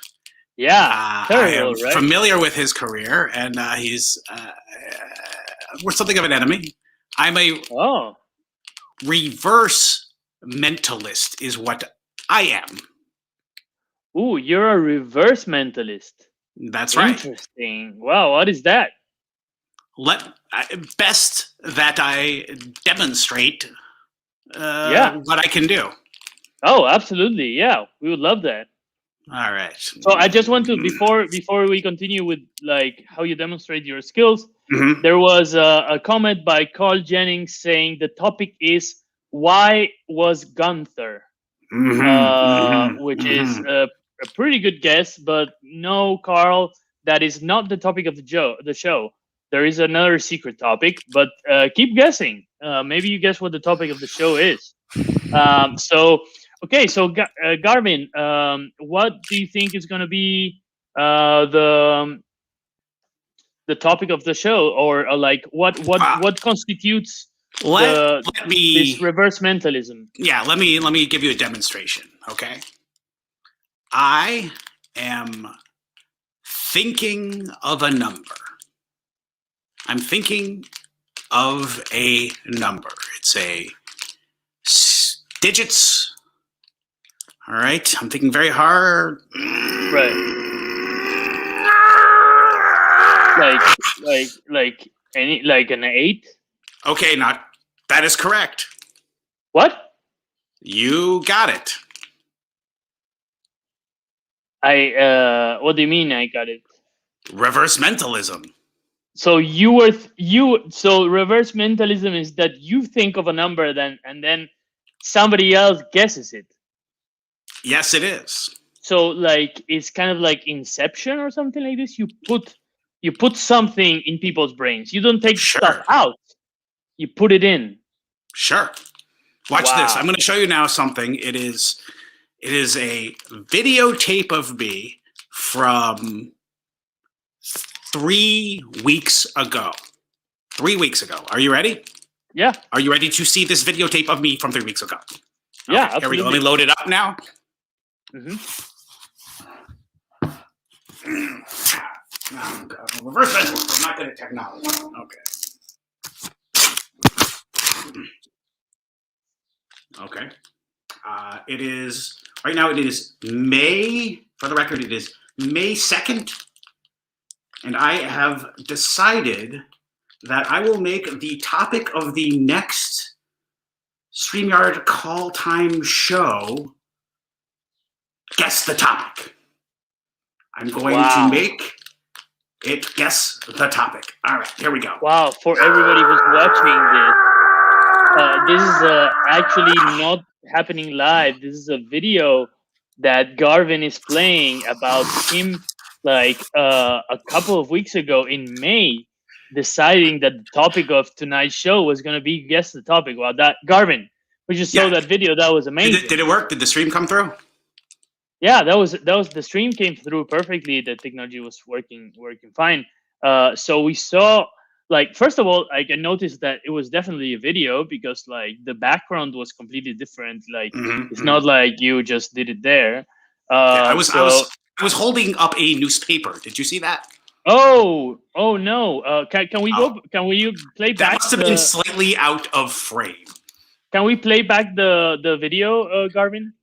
[SPEAKER 1] Yeah, terrible,
[SPEAKER 2] I am
[SPEAKER 1] right?
[SPEAKER 2] familiar with his career, and he's we're something of an enemy. I'm a reverse mentalist, is what I am.
[SPEAKER 1] Ooh, you're a reverse mentalist.
[SPEAKER 2] That's right.
[SPEAKER 1] Interesting. Wow, what is that?
[SPEAKER 2] Best that I demonstrate what I can do.
[SPEAKER 1] Oh, absolutely. Yeah, we would love that.
[SPEAKER 2] All right.
[SPEAKER 1] So I just want to before we continue with like how you demonstrate your skills, there was a comment by Carl Jennings saying the topic is why was Gunther, which is a pretty good guess, but no, Carl, that is not the topic of the show. There is another secret topic, but keep guessing. Maybe you guess what the topic of the show is. Okay, so Garvin, what do you think is going to be the topic of the show, or like what constitutes this reverse mentalism?
[SPEAKER 2] Yeah, let me give you a demonstration. Okay, I am thinking of a number. I'm thinking of a number. It's a digits. All right, I'm thinking very hard.
[SPEAKER 1] Right. Like an 8?
[SPEAKER 2] Okay, that is correct.
[SPEAKER 1] What?
[SPEAKER 2] You got it.
[SPEAKER 1] What do you mean I got it?
[SPEAKER 2] Reverse mentalism.
[SPEAKER 1] So so reverse mentalism is that you think of a number and then somebody else guesses it.
[SPEAKER 2] Yes, it is.
[SPEAKER 1] So like it's kind of like Inception or something like this. You put something in people's brains. You don't take stuff out. You put it in.
[SPEAKER 2] Sure. Watch this. I'm going to show you now something. It is a videotape of me from 3 weeks ago. 3 weeks ago. Are you ready?
[SPEAKER 1] Yeah.
[SPEAKER 2] Are you ready to see this videotape of me from 3 weeks ago?
[SPEAKER 1] Yeah,
[SPEAKER 2] okay, here we go. Let me load it up now. Reverse mentalism. I'm not good at technology. Okay. It is right now. It is May. For the record, it is May 2nd, and I have decided that I will make the topic of the next StreamYard call time show. Guess the topic. I'm going to make it guess the topic. All right, here we go.
[SPEAKER 1] Wow, for everybody who's watching this is actually not happening live. This is a video that Garvin is playing about him like a couple of weeks ago in May. deciding that the topic of tonight's show was going to be guess the topic. Well, that Garvin, we just saw that video. That was amazing.
[SPEAKER 2] Did it work? Did the stream come through?
[SPEAKER 1] Yeah, that was the stream came through perfectly. The technology was working fine. So we saw, like, first of all, like, I noticed that it was definitely a video because like the background was completely different. Like it's not like you just did it there.
[SPEAKER 2] I was holding up a newspaper. Did you see that?
[SPEAKER 1] Oh no! Can we go? Can we play back?
[SPEAKER 2] That must have been slightly out of frame. Can
[SPEAKER 1] we play back the video, Garvin?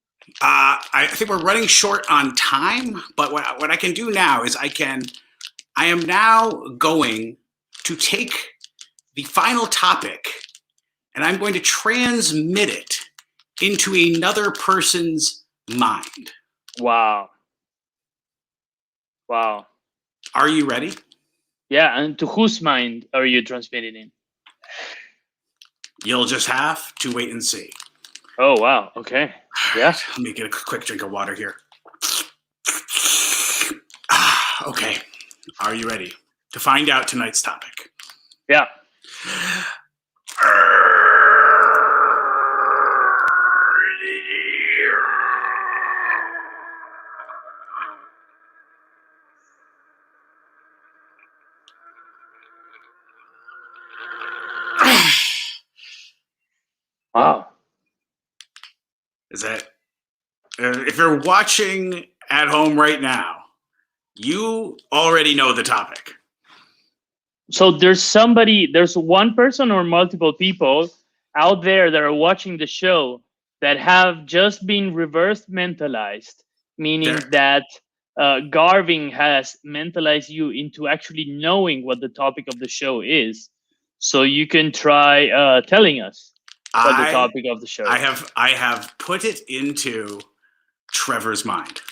[SPEAKER 2] I think we're running short on time, but what I can do now is I am now going to take the final topic and I'm going to transmit it into another person's mind.
[SPEAKER 1] Wow.
[SPEAKER 2] Are you ready?
[SPEAKER 1] Yeah, and to whose mind are you transmitting in?
[SPEAKER 2] You'll just have to wait and see.
[SPEAKER 1] Oh, wow. Okay. Yeah.
[SPEAKER 2] Let me get a quick drink of water here. Okay. Are you ready to find out tonight's topic?
[SPEAKER 1] Yeah. Wow.
[SPEAKER 2] Is that if you're watching at home right now, you already know the topic.
[SPEAKER 1] So there's one person or multiple people out there that are watching the show that have just been reverse mentalized, meaning that Garvin has mentalized you into actually knowing what the topic of the show is. So you can try telling us what the topic of the show is.
[SPEAKER 2] I have put it into Trevor's mind.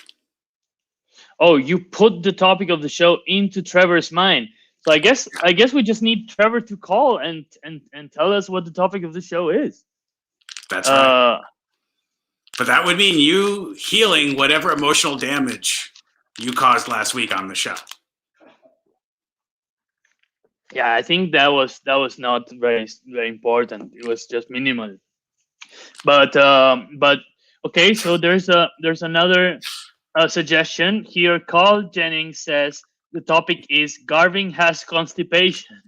[SPEAKER 1] Oh, you put the topic of the show into Trevor's mind. So I guess we just need Trevor to call and tell us what the topic of the show is.
[SPEAKER 2] That's right. But that would mean you healing whatever emotional damage you caused last week on the show.
[SPEAKER 1] Yeah, I think that was not very important. It was just minimal. But okay, so there's another suggestion here. Carl Jennings says the topic is Garvin has constipation,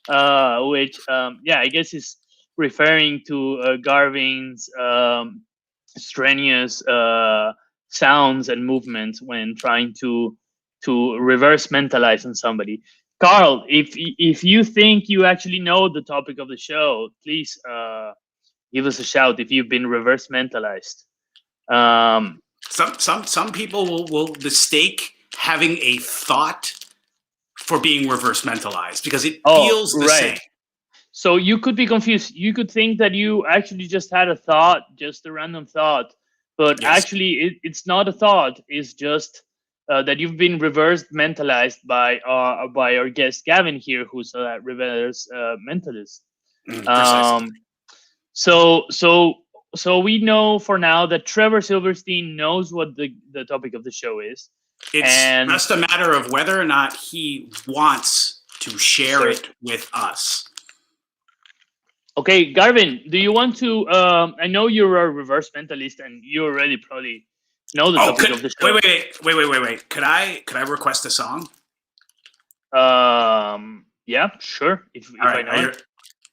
[SPEAKER 1] which I guess is referring to Garvin's strenuous sounds and movements when trying to reverse mentalize on somebody. Carl, if you think you actually know the topic of the show, please give us a shout if you've been reverse mentalized.
[SPEAKER 2] Some people will mistake having a thought for being reverse mentalized because it feels the same.
[SPEAKER 1] So you could be confused. You could think that you actually just had a thought, just a random thought, but actually it's not a thought. It's just that you've been reverse mentalized by our guest Gavin here, who's a reverse mentalist. So we know for now that Trevor Silverstein knows what the topic of the show is.
[SPEAKER 2] It's just a matter of whether or not he wants to share it with us.
[SPEAKER 1] Okay, Garvin, do you want to? I know you're a reverse mentalist, and you already probably know the topic of the show.
[SPEAKER 2] Wait. Could I request a song?
[SPEAKER 1] Yeah, sure. If I know it.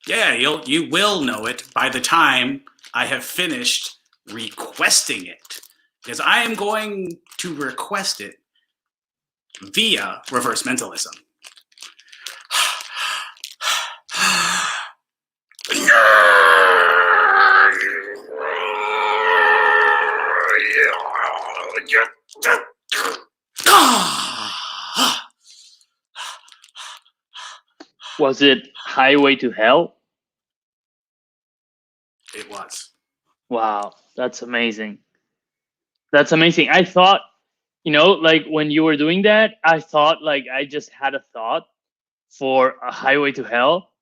[SPEAKER 2] Yeah, you will know it by the time I have finished requesting it, because I am going to request it via reverse mentalism.
[SPEAKER 1] Was it Highway to Hell?
[SPEAKER 2] It was.
[SPEAKER 1] Wow, that's amazing. That's amazing. I thought, like when you were doing that, I thought like I just had a thought for a Highway to Hell,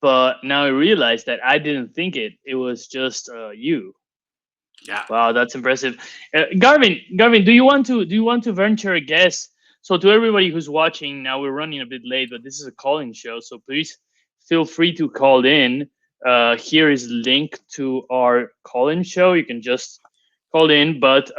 [SPEAKER 1] but now I realized that I didn't think it. It was just you.
[SPEAKER 2] Yeah.
[SPEAKER 1] Wow, that's impressive. Garvin, do you want to venture a guess? So to everybody who's watching, now we're running a bit late, but this is a call-in show, so please feel free to call in. Here is link to our call-in show. You can just call in, but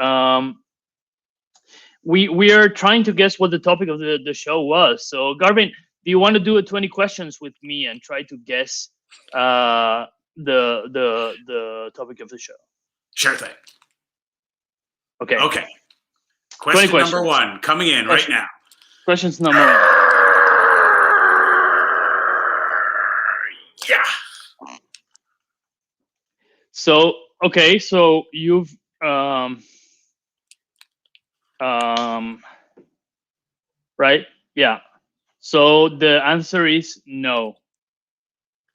[SPEAKER 1] we are trying to guess what the topic of the show was. So Garvin, do you want to do a 20 questions with me and try to guess the topic of the show?
[SPEAKER 3] Sure thing.
[SPEAKER 1] Okay.
[SPEAKER 3] Okay. Question number 1 coming in right now.
[SPEAKER 1] Questions number 1.
[SPEAKER 3] Yeah.
[SPEAKER 1] So okay, so you've right? Yeah. So the answer is no.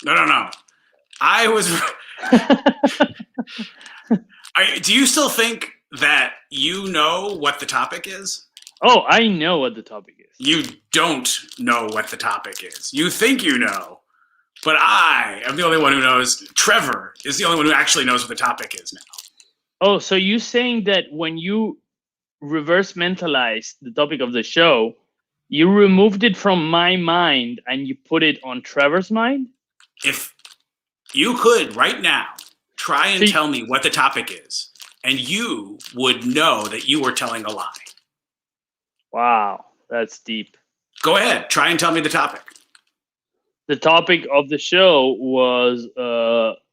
[SPEAKER 3] No. I was. Do you still think that you know what the topic is?
[SPEAKER 1] Oh, I know what the topic is.
[SPEAKER 3] You don't know what the topic is. You think you know, but I am the only one who knows. Trevor is the only one who actually knows what the topic is now.
[SPEAKER 1] Oh, so you saying that when you reverse mentalized the topic of the show, you removed it from my mind and you put it on Trevor's mind?
[SPEAKER 3] If you could right now try and tell me what the topic is, and you would know that you were telling a lie.
[SPEAKER 1] Wow, that's deep.
[SPEAKER 3] Go ahead, try and tell me the topic.
[SPEAKER 1] The topic of the show was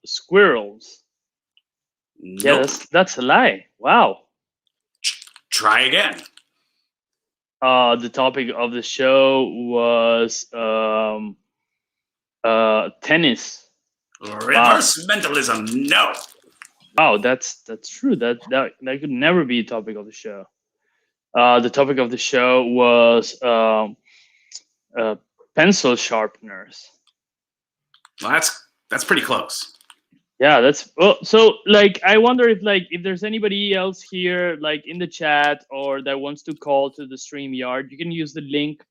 [SPEAKER 1] squirrels.
[SPEAKER 3] Nope.
[SPEAKER 1] Yeah, that's a lie. Wow.
[SPEAKER 3] Try again.
[SPEAKER 1] The topic of the show was tennis.
[SPEAKER 3] Reverse mentalism. No.
[SPEAKER 1] Wow, that's true. That could never be a topic of the show. The topic of the show was pencil sharpeners.
[SPEAKER 3] Well, that's pretty close.
[SPEAKER 1] Yeah, that's so like I wonder if there's anybody else here like in the chat or that wants to call to the StreamYard, you can use the link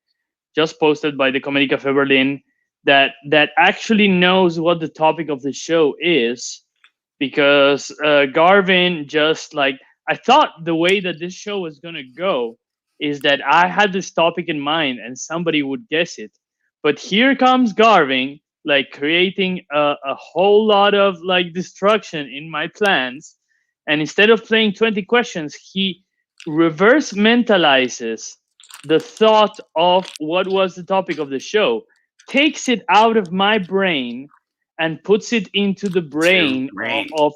[SPEAKER 1] just posted by the Comedy Cafe Berlin that actually knows what the topic of the show is, because Garvin just like I thought the way that this show was gonna go is that I had this topic in mind and somebody would guess it, but here comes Garvin like creating a whole lot of like destruction in my plans, and instead of playing 20 questions he reverse mentalizes the thought of what was the topic of the show, takes it out of my brain and puts it into the brain of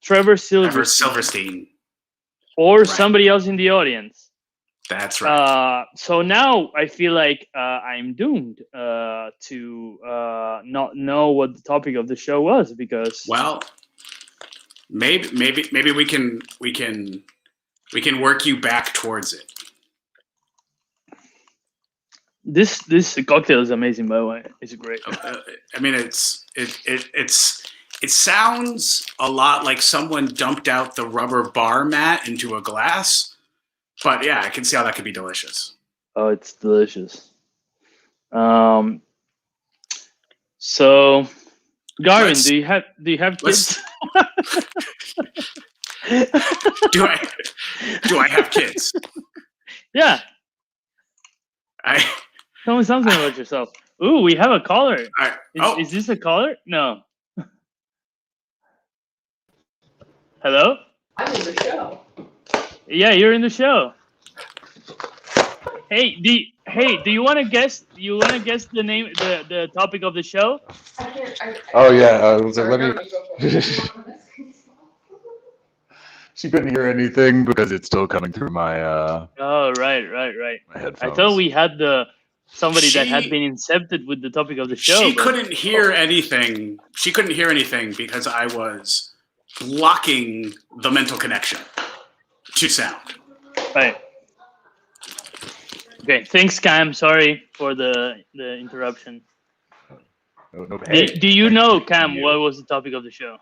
[SPEAKER 1] Trevor
[SPEAKER 3] Silverstein
[SPEAKER 1] or somebody else in the audience.
[SPEAKER 3] That's right.
[SPEAKER 1] So now I feel like I'm doomed to not know what the topic of the show was, because
[SPEAKER 3] maybe we can work you back towards it.
[SPEAKER 1] This cocktail is amazing, by the way. It's great.
[SPEAKER 3] I mean, it sounds a lot like someone dumped out the rubber bar mat into a glass. But yeah, I can see how that could be delicious.
[SPEAKER 1] Oh, it's delicious. So, Garvin, do you have kids?
[SPEAKER 3] Do I have kids?
[SPEAKER 1] Yeah. Tell me something about yourself. Ooh, we have a caller. Is this a caller? No. Hello?
[SPEAKER 5] I'm in the show.
[SPEAKER 1] Yeah, you're in the show. Hey, do you want to guess? You want to guess the name, the topic of the show?
[SPEAKER 4] Oh yeah. Let me. She couldn't hear anything because it's still coming through my.
[SPEAKER 1] Oh right.
[SPEAKER 4] My headphones.
[SPEAKER 1] I thought we had somebody that had been incepted with the topic of the show.
[SPEAKER 3] She couldn't hear anything. She couldn't hear anything because I was blocking the mental connection to sound.
[SPEAKER 1] Right. Okay. Thanks, Cam. Sorry for the interruption.
[SPEAKER 4] No,
[SPEAKER 1] do you know, Cam, what was the topic of the show?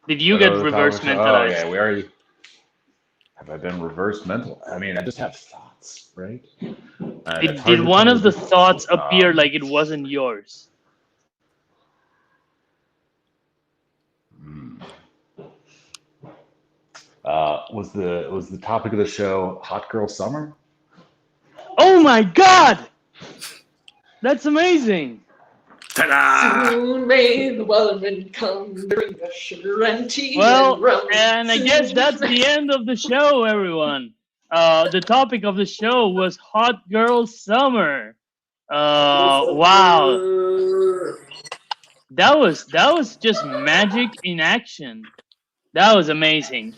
[SPEAKER 1] Did you get reverse mentalized?
[SPEAKER 6] Oh yeah, we already. Have I been reverse mental? I mean, I just have thoughts, right?
[SPEAKER 1] Did one of the thoughts appear like it wasn't yours?
[SPEAKER 6] Was the topic of the show Hot Girl Summer?
[SPEAKER 1] Oh my God! That's amazing.
[SPEAKER 2] Ta-da!
[SPEAKER 3] Soon may the Wellerman come, bring us sugar and tea
[SPEAKER 1] Well,
[SPEAKER 3] and rum.
[SPEAKER 1] and I guess
[SPEAKER 3] Soon
[SPEAKER 1] that's
[SPEAKER 3] may-
[SPEAKER 1] the end of the show, everyone. The topic of the show was Hot Girl Summer. Wow, that was just magic in action. That was amazing.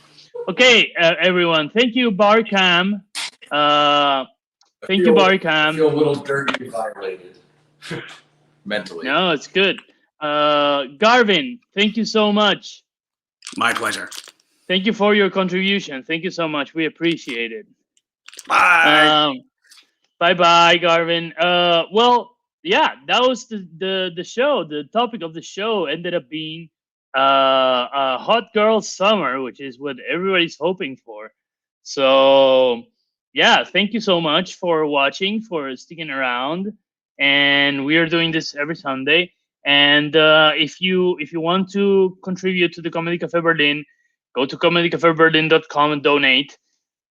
[SPEAKER 1] Okay, everyone, thank you, Barcam. Thank you,
[SPEAKER 5] I
[SPEAKER 1] Barcam.
[SPEAKER 5] feel a little dirty, violated mentally.
[SPEAKER 1] No, it's good. Garvin, thank you so much.
[SPEAKER 2] My pleasure.
[SPEAKER 1] Thank you for your contribution. Thank you so much. We appreciate it.
[SPEAKER 2] Bye.
[SPEAKER 1] Bye, Garvin. Well, yeah, that was the show. The topic of the show ended up being hot girl summer, which is what everybody's hoping for. So yeah, thank you so much for watching, for sticking around, and we are doing this every Sunday. And if you want to contribute to the Comedy Cafe Berlin, go to comedycafeberlin.com and donate.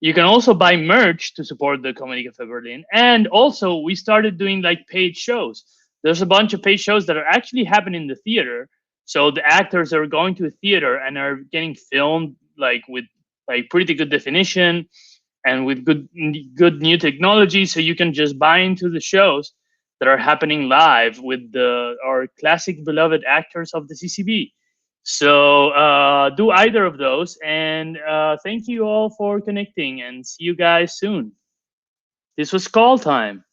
[SPEAKER 1] You can also buy merch to support the Comedy Cafe Berlin. And also, we started doing like paid shows. There's a bunch of paid shows that are actually happening in the theater. So the actors are going to a theater and are getting filmed like with like pretty good definition and with good new technology. So you can just buy into the shows that are happening live with our classic beloved actors of the CCB. So do either of those, and thank you all for connecting, and see you guys soon. This was Call Time.